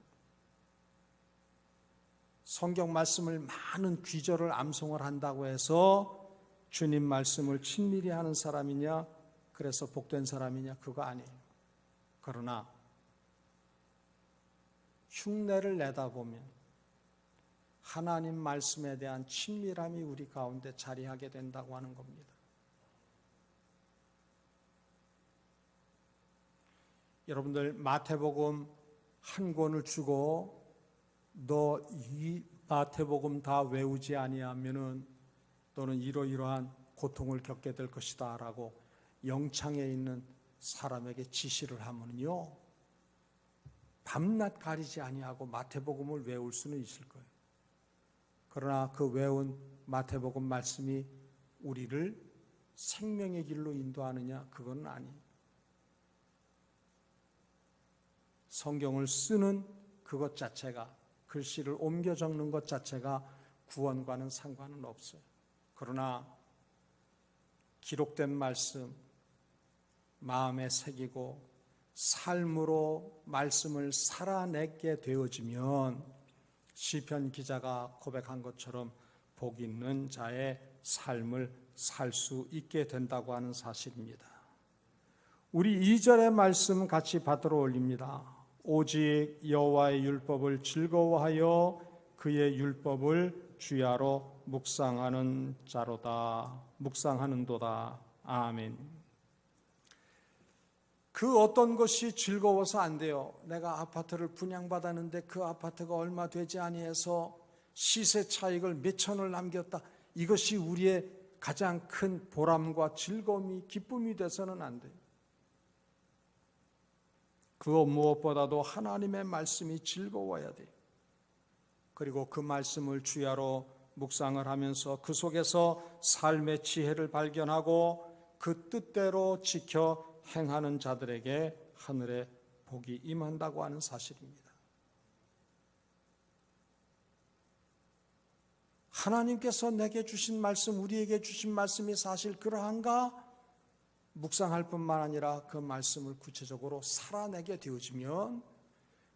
성경 말씀을 많은 귀절을 암송을 한다고 해서 주님 말씀을 친밀히 하는 사람이냐? 그래서 복된 사람이냐? 그거 아니에요. 그러나 흉내를 내다 보면 하나님 말씀에 대한 친밀함이 우리 가운데 자리하게 된다고 하는 겁니다. 여러분들, 마태복음 한 권을 주고 너 이 마태복음 다 외우지 아니하면은 너는 이러이러한 고통을 겪게 될 것이다 라고 영창에 있는 사람에게 지시를 하면요, 밤낮 가리지 아니하고 마태복음을 외울 수는 있을 거예요. 그러나 그 외운 마태복음 말씀이 우리를 생명의 길로 인도하느냐? 그건 아니에요. 성경을 쓰는 그것 자체가, 글씨를 옮겨 적는 것 자체가 구원과는 상관은 없어요. 그러나 기록된 말씀 마음에 새기고 삶으로 말씀을 살아내게 되어지면 시편 기자가 고백한 것처럼 복 있는 자의 삶을 살 수 있게 된다고 하는 사실입니다. 우리 2절의 말씀 같이 받들어 올립니다. 오직 여호와의 율법을 즐거워하여 그의 율법을 주야로 묵상하는 자로다. 묵상하는도다. 아멘. 그 어떤 것이 즐거워서 안 돼요. 내가 아파트를 분양받았는데 그 아파트가 얼마 되지 아니해서 시세 차익을 몇 천을 남겼다. 이것이 우리의 가장 큰 보람과 즐거움이 기쁨이 돼서는 안 돼요. 그거 무엇보다도 하나님의 말씀이 즐거워야 돼요. 그리고 그 말씀을 주야로 묵상을 하면서 그 속에서 삶의 지혜를 발견하고 그 뜻대로 지켜 행하는 자들에게 하늘의 복이 임한다고 하는 사실입니다. 하나님께서 내게 주신 말씀, 우리에게 주신 말씀이 사실 그러한가? 묵상할 뿐만 아니라 그 말씀을 구체적으로 살아내게 되어지면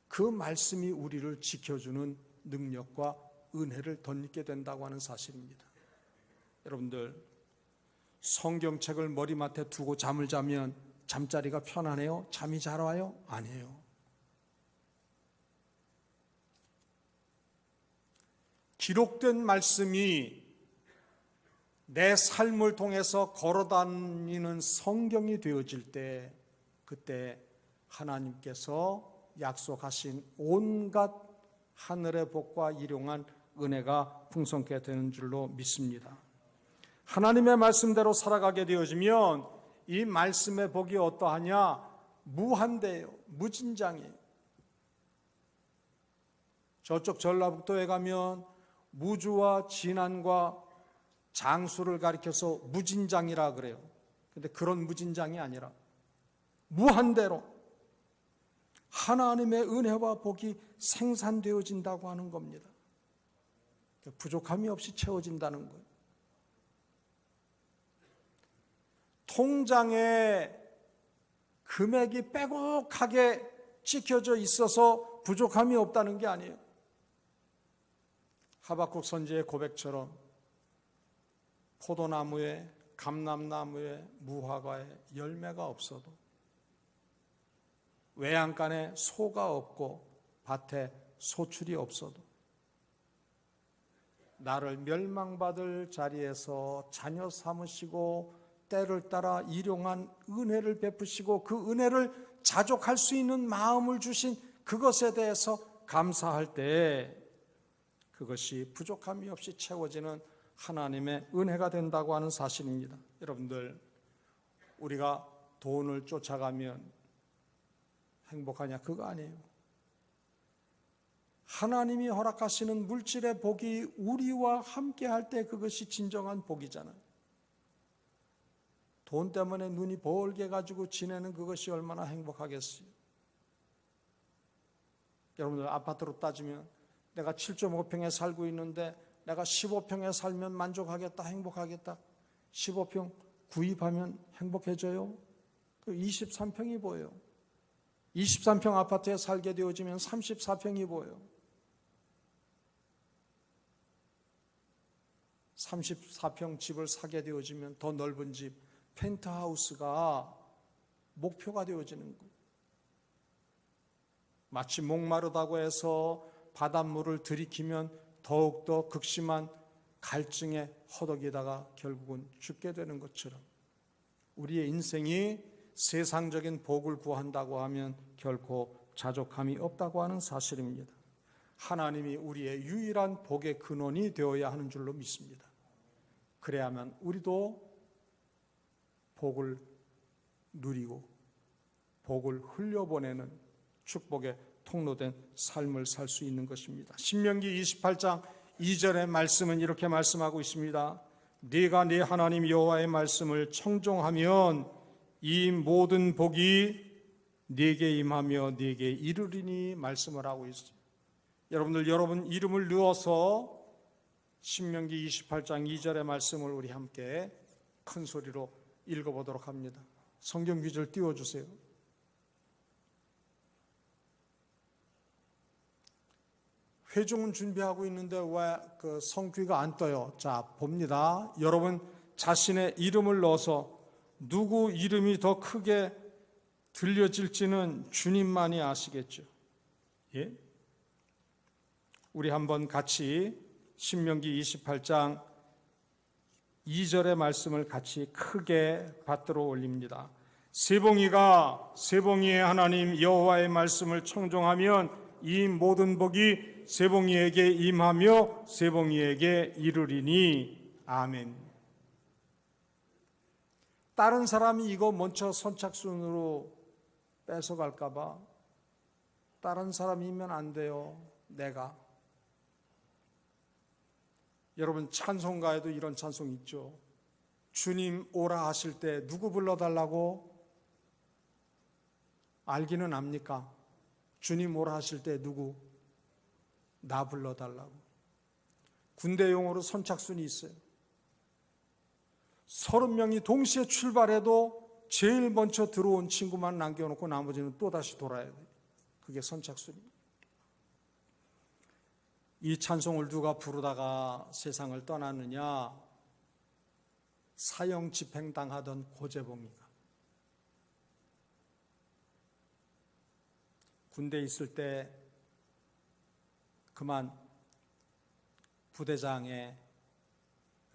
그 말씀이 우리를 지켜주는 능력과 은혜를 덧입게 된다고 하는 사실입니다. 여러분들, 성경책을 머리맡에 두고 잠을 자면 잠자리가 편안해요? 잠이 잘 와요? 아니에요. 기록된 말씀이 내 삶을 통해서 걸어다니는 성경이 되어질 때, 그때 하나님께서 약속하신 온갖 하늘의 복과 일용한 은혜가 풍성케 되는 줄로 믿습니다. 하나님의 말씀대로 살아가게 되어지면 이 말씀의 복이 어떠하냐? 무한대요. 무진장이에요. 저쪽 전라북도에 가면 무주와 진안과 장수를 가리켜서 무진장이라 그래요. 근데 그런 무진장이 아니라 무한대로 하나님의 은혜와 복이 생산되어진다고 하는 겁니다. 부족함이 없이 채워진다는 거예요. 통장에 금액이 빼곡하게 찍혀져 있어서 부족함이 없다는 게 아니에요. 하박국 선지의 고백처럼 포도나무에, 감람나무에, 무화과에 열매가 없어도, 외양간에 소가 없고 밭에 소출이 없어도, 나를 멸망받을 자리에서 자녀 삼으시고 때를 따라 일용한 은혜를 베푸시고 그 은혜를 자족할 수 있는 마음을 주신 그것에 대해서 감사할 때 그것이 부족함이 없이 채워지는 하나님의 은혜가 된다고 하는 사실입니다. 여러분들, 우리가 돈을 쫓아가면 행복하냐? 그거 아니에요. 하나님이 허락하시는 물질의 복이 우리와 함께 할 때 그것이 진정한 복이잖아요. 돈 때문에 눈이 벌게 가지고 지내는 그것이 얼마나 행복하겠어요. 여러분들, 아파트로 따지면 내가 7.5평에 살고 있는데 내가 15평에 살면 만족하겠다, 행복하겠다. 15평 구입하면 행복해져요? 그 23평이 보여요. 23평 아파트에 살게 되어지면 34평이 보여요. 34평 집을 사게 되어지면 더 넓은 집, 펜트하우스가 목표가 되어지는 거예요. 마치 목마르다고 해서 바닷물을 들이키면 더욱더 극심한 갈증에 허덕이다가 결국은 죽게 되는 것처럼 우리의 인생이 세상적인 복을 구한다고 하면 결코 자족함이 없다고 하는 사실입니다. 하나님이 우리의 유일한 복의 근원이 되어야 하는 줄로 믿습니다. 그래야만 우리도 복을 누리고 복을 흘려보내는 축복의 통로된 삶을 살 수 있는 것입니다. 신명기 28장 2절의 말씀은 이렇게 말씀하고 있습니다. 네가 네 하나님 여호와의 말씀을 청종하면 이 모든 복이 네게 임하며 네게 이르리니 말씀을 하고 있어요. 여러분들, 여러분 이름을 넣어서 신명기 28장 2절의 말씀을 우리 함께 큰 소리로 읽어보도록 합니다. 성경 귀절 띄워주세요. 회중은 준비하고 있는데 왜 그 성귀가 안 떠요? 자, 봅니다. 여러분 자신의 이름을 넣어서 누구 이름이 더 크게 들려질지는 주님만이 아시겠죠. 예? 우리 한번 같이 신명기 28장 2절의 말씀을 같이 크게 받들어 올립니다. 세봉이의 하나님 여호와의 말씀을 청종하면 이 모든 복이 세봉이에게 임하며 세봉이에게 이르리니. 아멘. 다른 사람이 이거 먼저 선착순으로 뺏어갈까 봐 다른 사람이면 안 돼요. 내가. 여러분 찬송가에도 이런 찬송 있죠. 주님 오라 하실 때 누구 불러달라고? 알기는 압니까? 주님 오라 하실 때 누구? 나 불러달라고. 군대용으로 선착순이 있어요. 30명이 동시에 출발해도 제일 먼저 들어온 친구만 남겨놓고 나머지는 또다시 돌아야 돼요. 그게 선착순입니다. 이 찬송을 누가 부르다가 세상을 떠났느냐? 사형 집행당하던 고재봉이가. 군대에 있을 때 그만 부대장의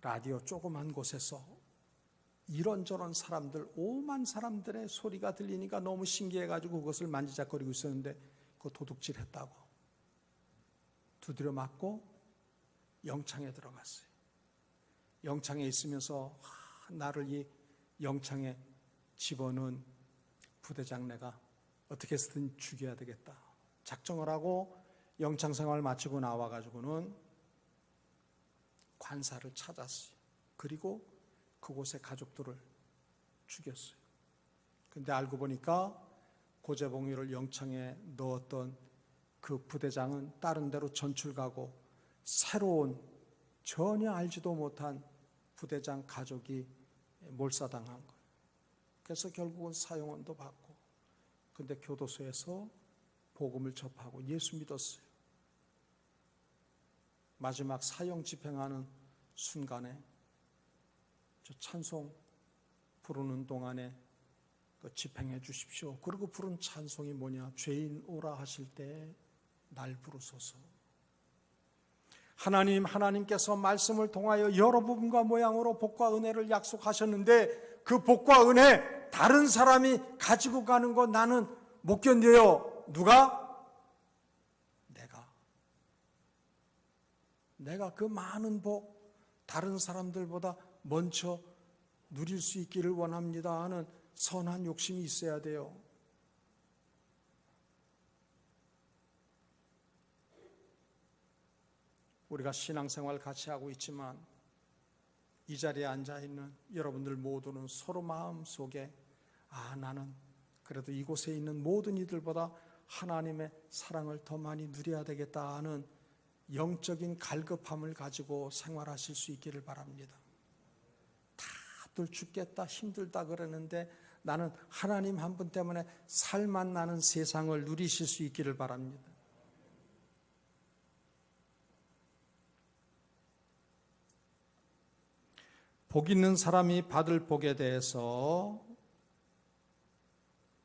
라디오 조그만 곳에서 이런저런 사람들, 오만 사람들의 소리가 들리니까 너무 신기해가지고 그것을 만지작거리고 있었는데 그거 도둑질했다고 두드려 맞고 영창에 들어갔어요. 영창에 있으면서 나를 이 영창에 집어넣은 부대장 내가 어떻게 해서든 죽여야 되겠다 작정을 하고 영창 생활 마치고 나와가지고는 관사를 찾았어요. 그리고 그곳의 가족들을 죽였어요. 근데 알고 보니까 고재봉이를 영창에 넣었던 그 부대장은 다른 데로 전출 가고 새로운 전혀 알지도 못한 부대장 가족이 몰사당한 거예요. 그래서 결국은 사형원도 받고, 근데 교도소에서 복음을 접하고 예수 믿었어요. 마지막 사형 집행하는 순간에 저 찬송 부르는 동안에 그 집행해 주십시오. 그리고 부른 찬송이 뭐냐? 죄인 오라 하실 때 날 부르소서. 하나님께서 말씀을 통하여 여러 부분과 모양으로 복과 은혜를 약속하셨는데 그 복과 은혜 다른 사람이 가지고 가는 거 나는 못 견뎌요. 누가? 내가 그 많은 복 다른 사람들보다 먼저 누릴 수 있기를 원합니다 하는 선한 욕심이 있어야 돼요. 우리가 신앙생활 같이 하고 있지만 이 자리에 앉아있는 여러분들 모두는 서로 마음속에 나는 그래도 이곳에 있는 모든 이들보다 하나님의 사랑을 더 많이 누려야 되겠다 하는 영적인 갈급함을 가지고 생활하실 수 있기를 바랍니다. 다들 죽겠다 힘들다 그러는데 나는 하나님 한 분 때문에 살맛 나는 세상을 누리실 수 있기를 바랍니다. 복 있는 사람이 받을 복에 대해서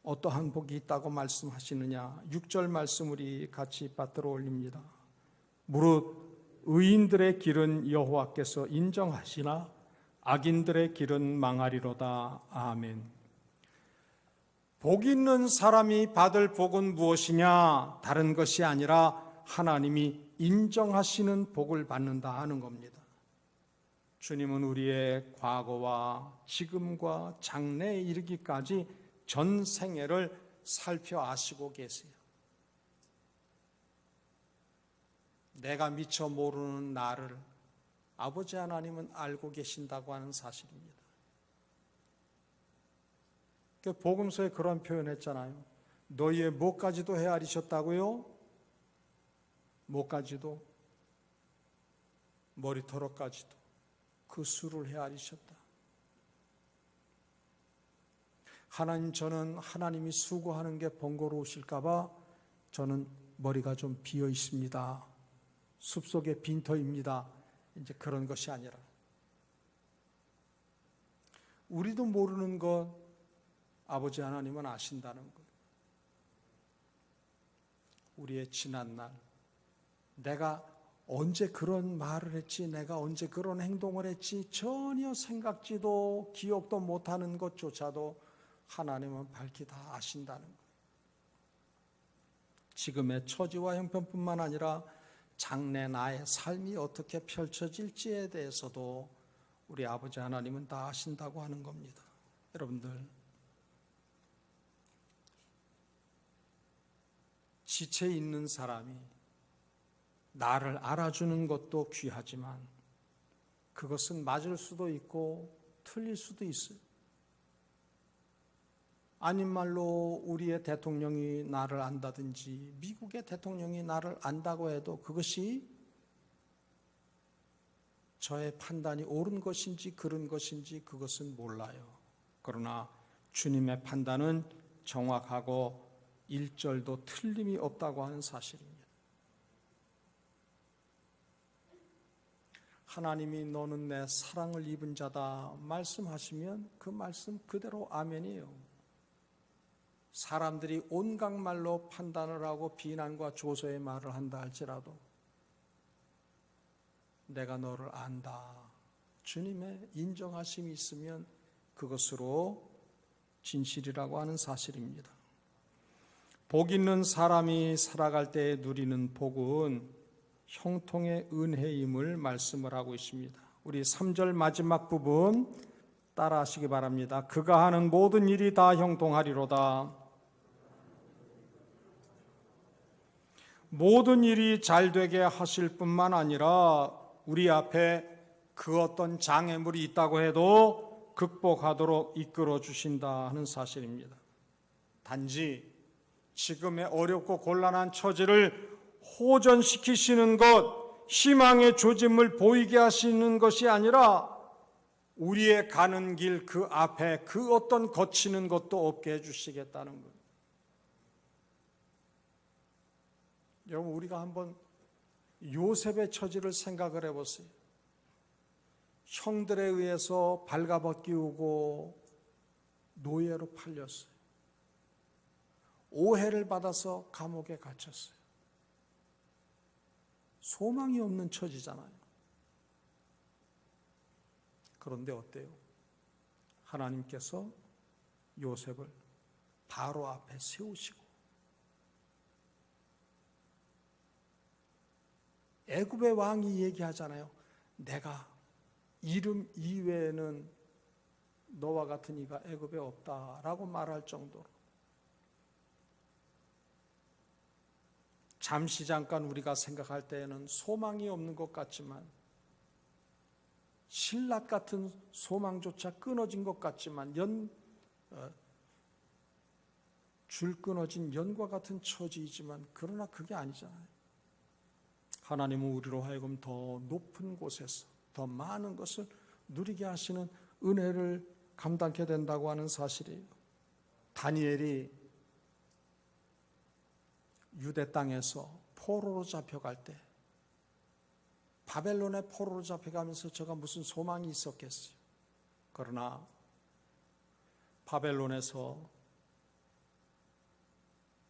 어떠한 복이 있다고 말씀하시느냐? 6절 말씀 우리 같이 받들어 올립니다. 무릇 의인들의 길은 여호와께서 인정하시나 악인들의 길은 망하리로다. 아멘. 복 있는 사람이 받을 복은 무엇이냐? 다른 것이 아니라 하나님이 인정하시는 복을 받는다 하는 겁니다. 주님은 우리의 과거와 지금과 장래에 이르기까지 전 생애를 살펴 아시고 계세요. 내가 미처 모르는 나를 아버지 하나님은 알고 계신다고 하는 사실입니다. 복음서에 그런 표현했잖아요. 너희의 목까지도 헤아리셨다고요? 목까지도, 머리털까지도 그 수를 헤아리셨다. 하나님, 저는 하나님이 수고하는 게 번거로우실까 봐 저는 머리가 좀 비어 있습니다. 숲속의 빈터입니다. 이제 그런 것이 아니라 우리도 모르는 것 아버지 하나님은 아신다는 것. 우리의 지난 날, 내가 언제 그런 말을 했지, 내가 언제 그런 행동을 했지 전혀 생각지도 기억도 못하는 것조차도 하나님은 밝히 다 아신다는 거예요. 지금의 처지와 형편뿐만 아니라 장래 나의 삶이 어떻게 펼쳐질지에 대해서도 우리 아버지 하나님은 다 아신다고 하는 겁니다. 여러분들, 지체 있는 사람이 나를 알아주는 것도 귀하지만 그것은 맞을 수도 있고 틀릴 수도 있어요. 아닌 말로 우리의 대통령이 나를 안다든지 미국의 대통령이 나를 안다고 해도 그것이 저의 판단이 옳은 것인지 그른 것인지 그것은 몰라요. 그러나 주님의 판단은 정확하고 일절도 틀림이 없다고 하는 사실입니다. 하나님이 너는 내 사랑을 입은 자다 말씀하시면 그 말씀 그대로 아멘이에요. 사람들이 온갖 말로 판단을 하고 비난과 조소의 말을 한다 할지라도 내가 너를 안다. 주님의 인정하심이 있으면 그것으로 진실이라고 하는 사실입니다. 복 있는 사람이 살아갈 때 누리는 복은 형통의 은혜임을 말씀을 하고 있습니다. 우리 3절 마지막 부분 따라 하시기 바랍니다. 그가 하는 모든 일이 다 형통하리로다. 모든 일이 잘 되게 하실 뿐만 아니라 우리 앞에 그 어떤 장애물이 있다고 해도 극복하도록 이끌어 주신다 하는 사실입니다. 단지 지금의 어렵고 곤란한 처지를 호전시키시는 것, 희망의 조짐을 보이게 하시는 것이 아니라 우리의 가는 길 그 앞에 그 어떤 거치는 것도 없게 해주시겠다는 것. 여러분, 우리가 한번 요셉의 처지를 생각을 해보세요. 형들에 의해서 발가벗기우고 노예로 팔렸어요. 오해를 받아서 감옥에 갇혔어요. 소망이 없는 처지잖아요. 그런데 어때요? 하나님께서 요셉을 바로 앞에 세우시고 애굽의 왕이 얘기하잖아요. 내가 이름 이외에는 너와 같은 이가 애굽에 없다라고 말할 정도로 잠시 잠깐 우리가 생각할 때에는 소망이 없는 것 같지만 신라 같은 소망조차 끊어진 것 같지만 줄 끊어진 연과 같은 처지이지만 그러나 그게 아니잖아요. 하나님은 우리로 하여금 더 높은 곳에서 더 많은 것을 누리게 하시는 은혜를 감당하게 된다고 하는 사실이에요. 다니엘이 유대 땅에서 포로로 잡혀갈 때 바벨론의 포로로 잡혀가면서 저가 무슨 소망이 있었겠어요. 그러나 바벨론에서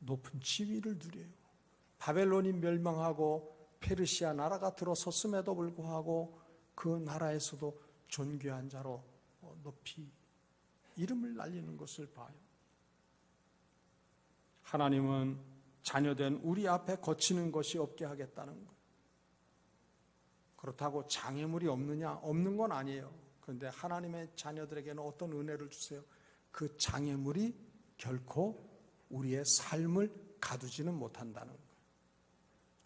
높은 지위를 누려요. 바벨론이 멸망하고 페르시아 나라가 들어섰음에도 불구하고 그 나라에서도 존귀한 자로 높이 이름을 날리는 것을 봐요. 하나님은 자녀된 우리 앞에 거치는 것이 없게 하겠다는 거예요. 그렇다고 장애물이 없느냐? 없는 건 아니에요. 그런데 하나님의 자녀들에게는 어떤 은혜를 주세요? 그 장애물이 결코 우리의 삶을 가두지는 못한다는 거예요.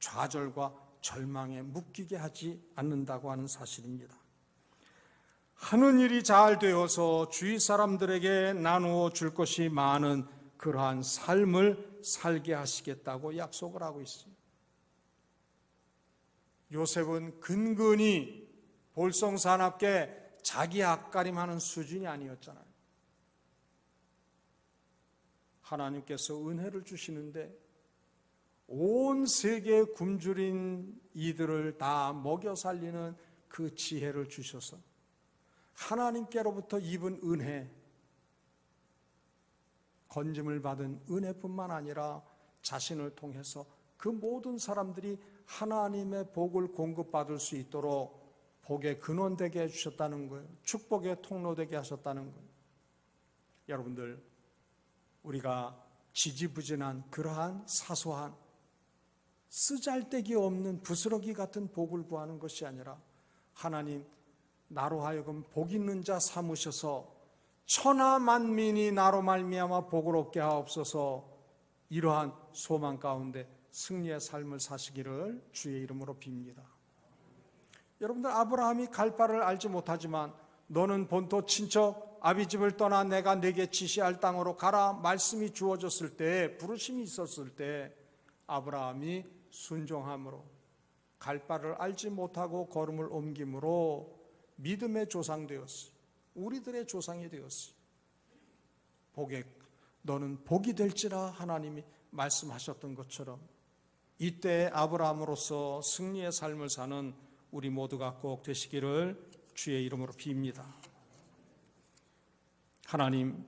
좌절과 절망에 묶이게 하지 않는다고 하는 사실입니다. 하는 일이 잘 되어서 주위 사람들에게 나누어 줄 것이 많은 그러한 삶을 살게 하시겠다고 약속을 하고 있습니다. 요셉은 근근히 볼성사납게 자기 앞가림하는 수준이 아니었잖아요. 하나님께서 은혜를 주시는데 온 세계에 굶주린 이들을 다 먹여 살리는 그 지혜를 주셔서 하나님께로부터 입은 은혜, 건짐을 받은 은혜뿐만 아니라 자신을 통해서 그 모든 사람들이 하나님의 복을 공급받을 수 있도록 복의 근원되게 해주셨다는 거예요. 축복의 통로되게 하셨다는 거예요. 여러분들, 우리가 지지부진한 그러한 사소한 쓰잘데기 없는 부스러기 같은 복을 구하는 것이 아니라 하나님 나로 하여금 복 있는 자 삼으셔서 천하 만민이 나로 말미암아 복을 얻게 하옵소서. 이러한 소망 가운데 승리의 삶을 사시기를 주의 이름으로 빕니다. 여러분들, 아브라함이 갈 바를 알지 못하지만 너는 본토 친척 아비집을 떠나 내가 네게 지시할 땅으로 가라 말씀이 주어졌을 때, 부르심이 있었을 때 아브라함이 순종함으로 갈 바를 알지 못하고 걸음을 옮김으로 믿음의 조상 되었어요. 우리들의 조상이 되었어요. 너는 복이 될지라 하나님이 말씀하셨던 것처럼 이때 아브라함으로서 승리의 삶을 사는 우리 모두가 꼭 되시기를 주의 이름으로 빕니다. 하나님,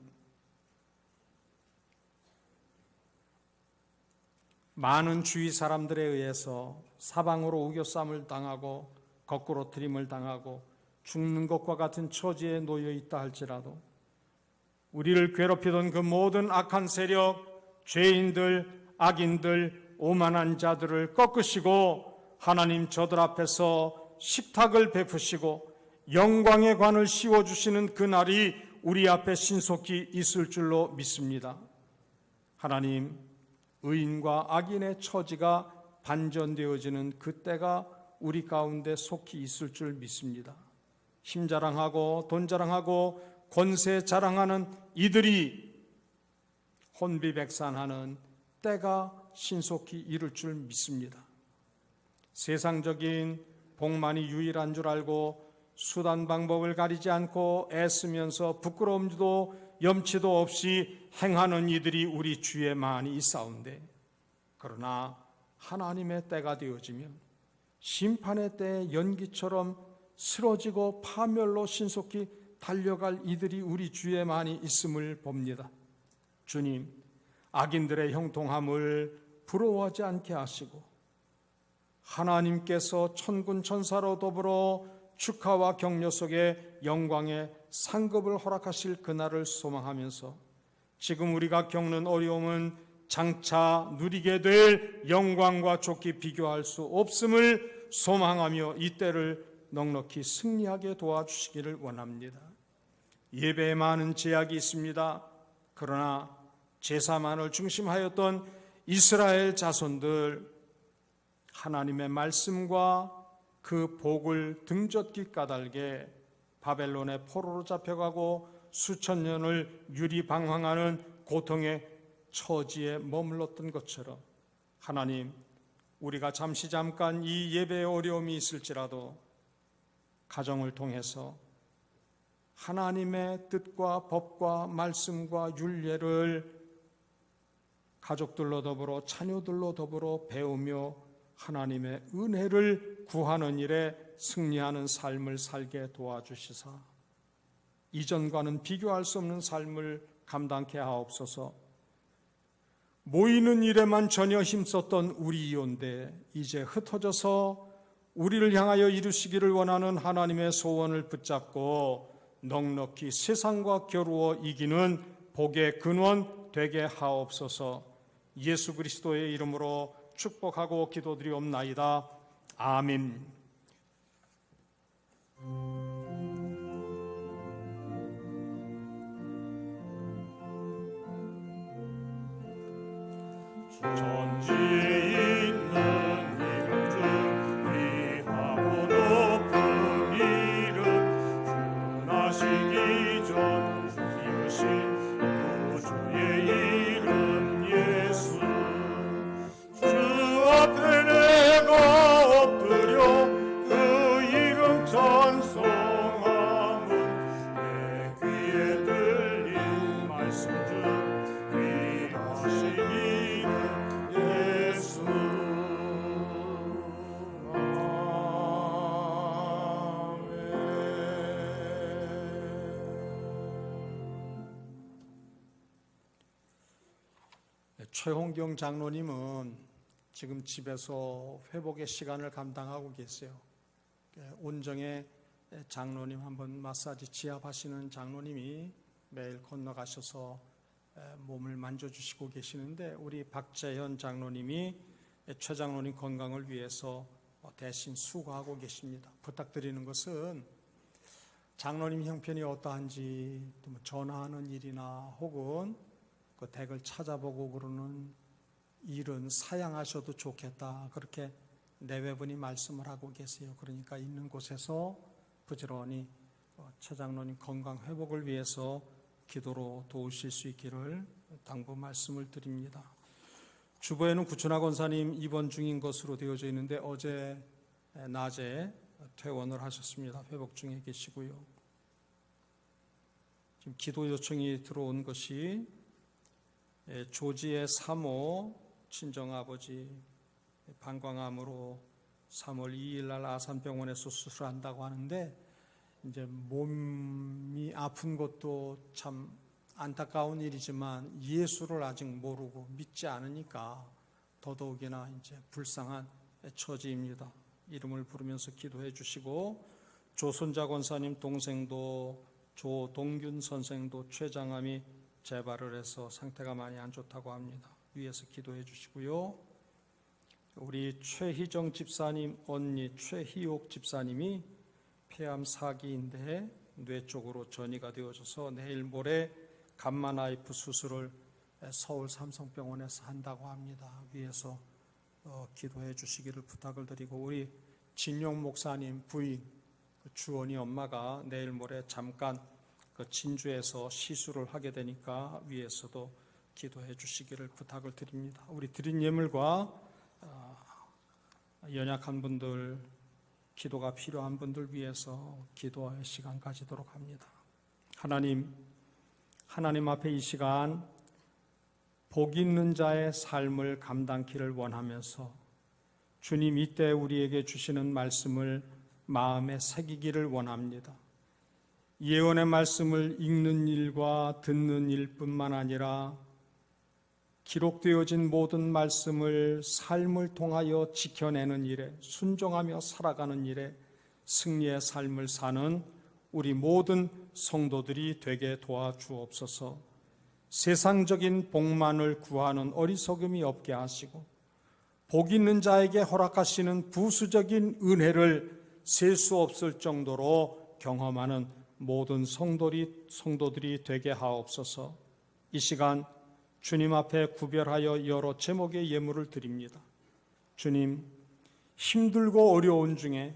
많은 주위 사람들에 의해서 사방으로 우겨쌈을 당하고 거꾸로 트림을 당하고 죽는 것과 같은 처지에 놓여 있다 할지라도 우리를 괴롭히던 그 모든 악한 세력, 죄인들, 악인들, 오만한 자들을 꺾으시고 하나님 저들 앞에서 식탁을 베푸시고 영광의 관을 씌워주시는 그날이 우리 앞에 신속히 있을 줄로 믿습니다. 하나님, 의인과 악인의 처지가 반전되어지는 그때가 우리 가운데 속히 있을 줄 믿습니다. 힘 자랑하고 돈 자랑하고 권세 자랑하는 이들이 혼비백산하는 때가 신속히 이룰 줄 믿습니다. 세상적인 복만이 유일한 줄 알고 수단 방법을 가리지 않고 애쓰면서 부끄러움도 염치도 없이 행하는 이들이 우리 주위에 많이 있사온데, 그러나 하나님의 때가 되어지면 심판의 때의 연기처럼 쓰러지고 파멸로 신속히 달려갈 이들이 우리 주위에 많이 있음을 봅니다. 주님, 악인들의 형통함을 부러워하지 않게 하시고 하나님께서 천군 천사로 더불어 축하와 격려 속에 영광의 상급을 허락하실 그날을 소망하면서 지금 우리가 겪는 어려움은 장차 누리게 될 영광과 좋게 비교할 수 없음을 소망하며 이 때를 넉넉히 승리하게 도와주시기를 원합니다. 예배에 많은 제약이 있습니다. 그러나 제사만을 중심하였던 이스라엘 자손들, 하나님의 말씀과 그 복을 등젓기 까닭에 바벨론의 포로로 잡혀가고 수천 년을 유리방황하는 고통의 처지에 머물렀던 것처럼 하나님, 우리가 잠깐 이 예배에 어려움이 있을지라도 가정을 통해서 하나님의 뜻과 법과 말씀과 율례를 가족들로 더불어 자녀들로 더불어 배우며 하나님의 은혜를 구하는 일에 승리하는 삶을 살게 도와주시사 이전과는 비교할 수 없는 삶을 감당케 하옵소서. 모이는 일에만 전혀 힘썼던 우리이온데 이제 흩어져서 우리를 향하여 이루시기를 원하는 하나님의 소원을 붙잡고 넉넉히 세상과 겨루어 이기는 복의 근원 되게 하옵소서. 예수 그리스도의 이름으로 축복하고 기도드리옵나이다. 아멘. 전지에 있는 이름 중 귀하고 높은 이름, 주나시기 전 지으신 구주의 이름 예수. 주 앞에 내가 엎드려 그 이름 찬송함은 내 귀에 들린 말씀 중 귀하신 이름 예수. 최홍경 장로님은 지금 집에서 회복의 시간을 감당하고 계세요. 온정의 장로님, 한번 마사지 지압하시는 장로님이 매일 건너가셔서 몸을 만져주시고 계시는데 우리 박재현 장로님이 최 장로님 건강을 위해서 대신 수고하고 계십니다. 부탁드리는 것은 장로님 형편이 어떠한지 또 전화하는 일이나 혹은 그 댁을 찾아보고 그러는 일은 사양하셔도 좋겠다, 그렇게 내외분이 말씀을 하고 계세요. 그러니까 있는 곳에서 부지런히 최 장로님 건강 회복을 위해서 기도로 도우실 수 있기를 당부 말씀을 드립니다. 주보에는 구춘하 권사님 입원 중인 것으로 되어져 있는데 어제 낮에 퇴원을 하셨습니다. 회복 중에 계시고요. 지금 기도 요청이 들어온 것이 조지의 3호 친정아버지 방광암으로 3월 2일 날 아산병원에서 수술한다고 하는데 이제 몸이 아픈 것도 참 안타까운 일이지만 예수를 아직 모르고 믿지 않으니까 더더욱이나 이제 불쌍한 처지입니다. 이름을 부르면서 기도해 주시고 조손자 권사님 동생도 조동균 선생도 췌장암이 재발을 해서 상태가 많이 안 좋다고 합니다. 위에서 기도해 주시고요. 우리 최희정 집사님 언니 최희옥 집사님이 폐암 4기인데 뇌 쪽으로 전이가 되어져서 내일 모레 감마나이프 수술을 서울 삼성병원에서 한다고 합니다. 위에서 기도해 주시기를 부탁을 드리고 우리 진용 목사님 부인 주원이 엄마가 내일 모레 잠깐 그 진주에서 시술을 하게 되니까 위에서도 기도해 주시기를 부탁을 드립니다. 우리 드린 예물과 연약한 분들, 기도가 필요한 분들 위해서 기도할 시간 가지도록 합니다. 하나님 앞에 이 시간 복 있는 자의 삶을 감당키를 원하면서 주님 이때 우리에게 주시는 말씀을 마음에 새기기를 원합니다. 예언의 말씀을 읽는 일과 듣는 일뿐만 아니라 기록되어진 모든 말씀을 삶을 통하여 지켜내는 일에 순종하며 살아가는 일에 승리의 삶을 사는 우리 모든 성도들이 되게 도와주옵소서. 세상적인 복만을 구하는 어리석음이 없게 하시고 복 있는 자에게 허락하시는 부수적인 은혜를 셀 수 없을 정도로 경험하는 모든 성도들이 되게 하옵소서. 이 시간 주님 앞에 구별하여 여러 제목의 예물을 드립니다. 주님, 힘들고 어려운 중에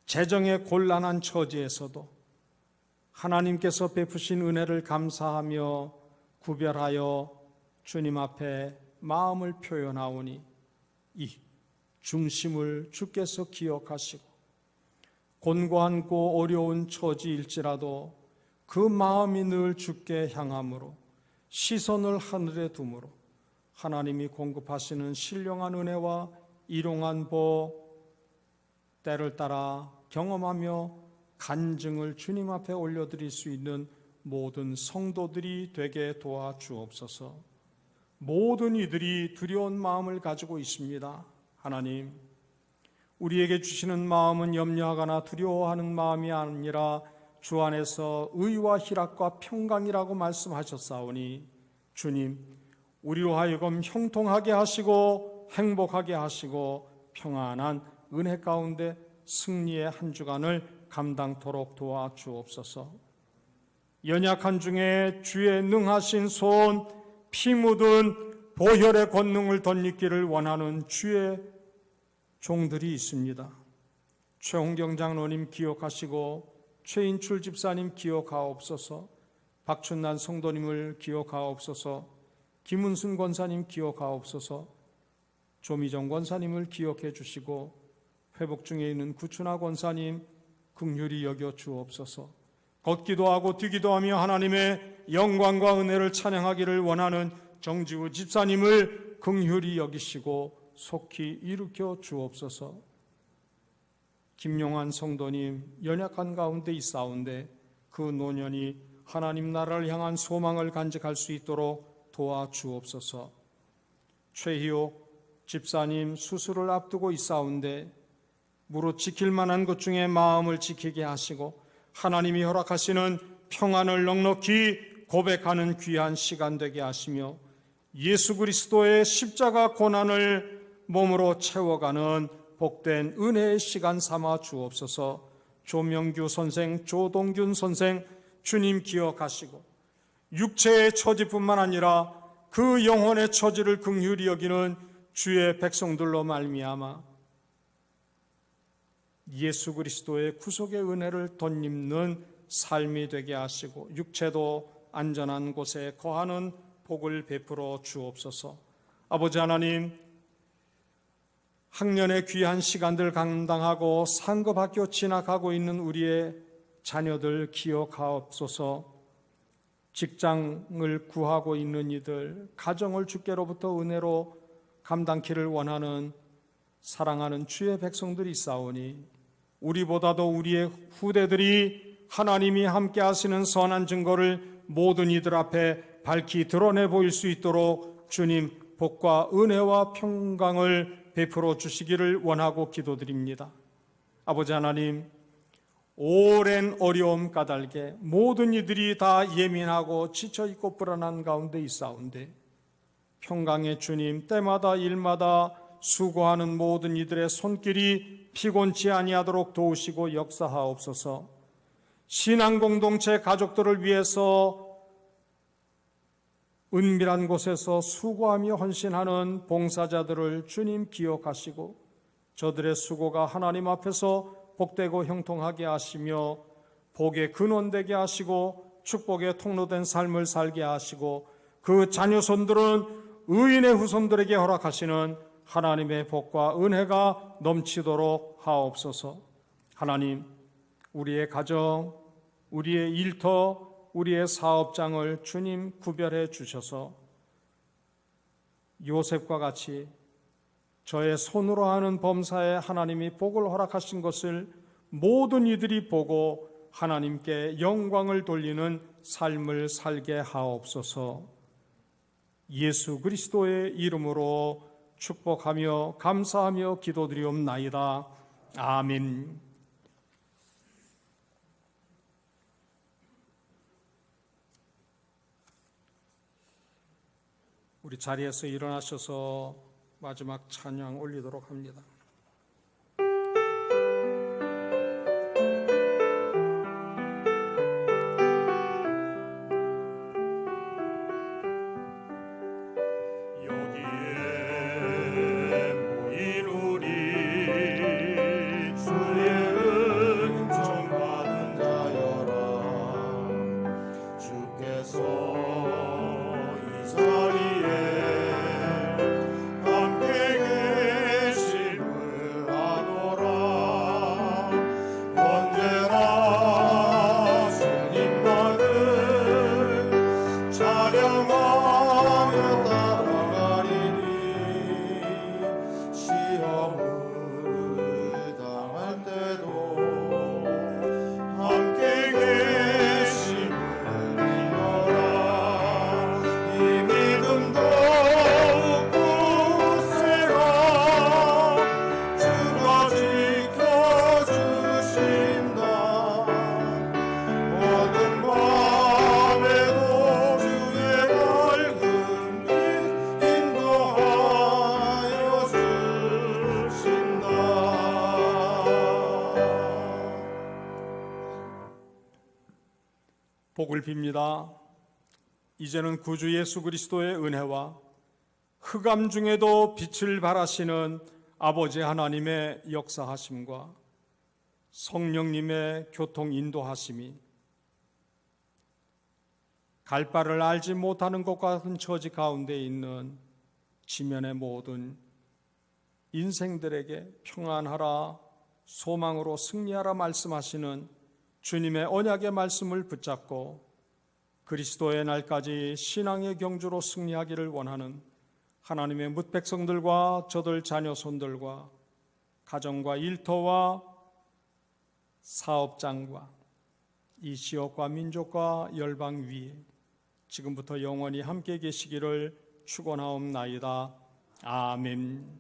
재정의 곤란한 처지에서도 하나님께서 베푸신 은혜를 감사하며 구별하여 주님 앞에 마음을 표현하오니 이 중심을 주께서 기억하시고 곤고하고 어려운 처지일지라도 그 마음이 늘 주께 향함으로 시선을 하늘에 두므로 하나님이 공급하시는 신령한 은혜와 일용한 복 때를 따라 경험하며 간증을 주님 앞에 올려드릴 수 있는 모든 성도들이 되게 도와주옵소서. 모든 이들이 두려운 마음을 가지고 있습니다. 하나님, 우리에게 주시는 마음은 염려하거나 두려워하는 마음이 아니라 주 안에서 의와 희락과 평강이라고 말씀하셨사오니 주님, 우리로 하여금 형통하게 하시고 행복하게 하시고 평안한 은혜 가운데 승리의 한 주간을 감당토록 도와주옵소서. 연약한 중에 주의 능하신 손, 피 묻은 보혈의 권능을 덧입기를 원하는 주의 종들이 있습니다. 최홍경 장로님 기억하시고 최인출 집사님 기억하옵소서. 박춘난 성도님을 기억하옵소서. 김은순 권사님 기억하옵소서. 조미정 권사님을 기억해 주시고 회복 중에 있는 구춘하 권사님 긍휼히 여겨 주옵소서. 걷기도 하고 뛰기도 하며 하나님의 영광과 은혜를 찬양하기를 원하는 정지우 집사님을 긍휼히 여기시고 속히 일으켜 주옵소서. 김용환 성도님 연약한 가운데 있사온데 그 노년이 하나님 나라를 향한 소망을 간직할 수 있도록 도와주옵소서. 최희옥 집사님 수술을 앞두고 있사온데 무릇 지킬 만한 것 중에 마음을 지키게 하시고 하나님이 허락하시는 평안을 넉넉히 고백하는 귀한 시간 되게 하시며 예수 그리스도의 십자가 고난을 몸으로 채워가는 복된 은혜의 시간 삼아 주옵소서. 조명규 선생, 조동균 선생 주님 기억하시고 육체의 처지뿐만 아니라 그 영혼의 처지를 긍휼히 여기는 주의 백성들로 말미암아 예수 그리스도의 구속의 은혜를 덧입는 삶이 되게 하시고 육체도 안전한 곳에 거하는 복을 베풀어 주옵소서. 아버지 하나님, 학년의 귀한 시간들 감당하고 상급학교 진학하고 있는 우리의 자녀들 기억하옵소서. 직장을 구하고 있는 이들, 가정을 주께로부터 은혜로 감당키를 원하는 사랑하는 주의 백성들이 있사오니 우리보다도 우리의 후대들이 하나님이 함께 하시는 선한 증거를 모든 이들 앞에 밝히 드러내 보일 수 있도록 주님 복과 은혜와 평강을 베풀어 주시기를 원하고 기도드립니다. 아버지 하나님, 오랜 어려움 까닭에 모든 이들이 다 예민하고 지쳐있고 불안한 가운데 있사온데 평강의 주님, 때마다 일마다 수고하는 모든 이들의 손길이 피곤치 아니하도록 도우시고 역사하옵소서. 신앙 공동체 가족들을 위해서 은밀한 곳에서 수고하며 헌신하는 봉사자들을 주님 기억하시고 저들의 수고가 하나님 앞에서 복되고 형통하게 하시며 복의 근원되게 하시고 축복의 통로된 삶을 살게 하시고 그 자녀손들은 의인의 후손들에게 허락하시는 하나님의 복과 은혜가 넘치도록 하옵소서. 하나님, 우리의 가정, 우리의 일터, 우리의 사업장을 주님 구별해 주셔서 요셉과 같이 저의 손으로 하는 범사에 하나님이 복을 허락하신 것을 모든 이들이 보고 하나님께 영광을 돌리는 삶을 살게 하옵소서. 예수 그리스도의 이름으로 축복하며 감사하며 기도드리옵나이다. 아멘. 우리 자리에서 일어나셔서 마지막 찬양 올리도록 합니다. 복을 빕니다. 이제는 구주 예수 그리스도의 은혜와 흑암 중에도 빛을 발하시는 아버지 하나님의 역사하심과 성령님의 교통 인도하심이 갈 바를 알지 못하는 것 같은 처지 가운데 있는 지면의 모든 인생들에게 평안하라, 소망으로 승리하라 말씀하시는 주님의 언약의 말씀을 붙잡고 그리스도의 날까지 신앙의 경주로 승리하기를 원하는 하나님의 뭇백성들과 저들 자녀손들과 가정과 일터와 사업장과 이 지역과 민족과 열방 위에 지금부터 영원히 함께 계시기를 축원하옵나이다. 아멘.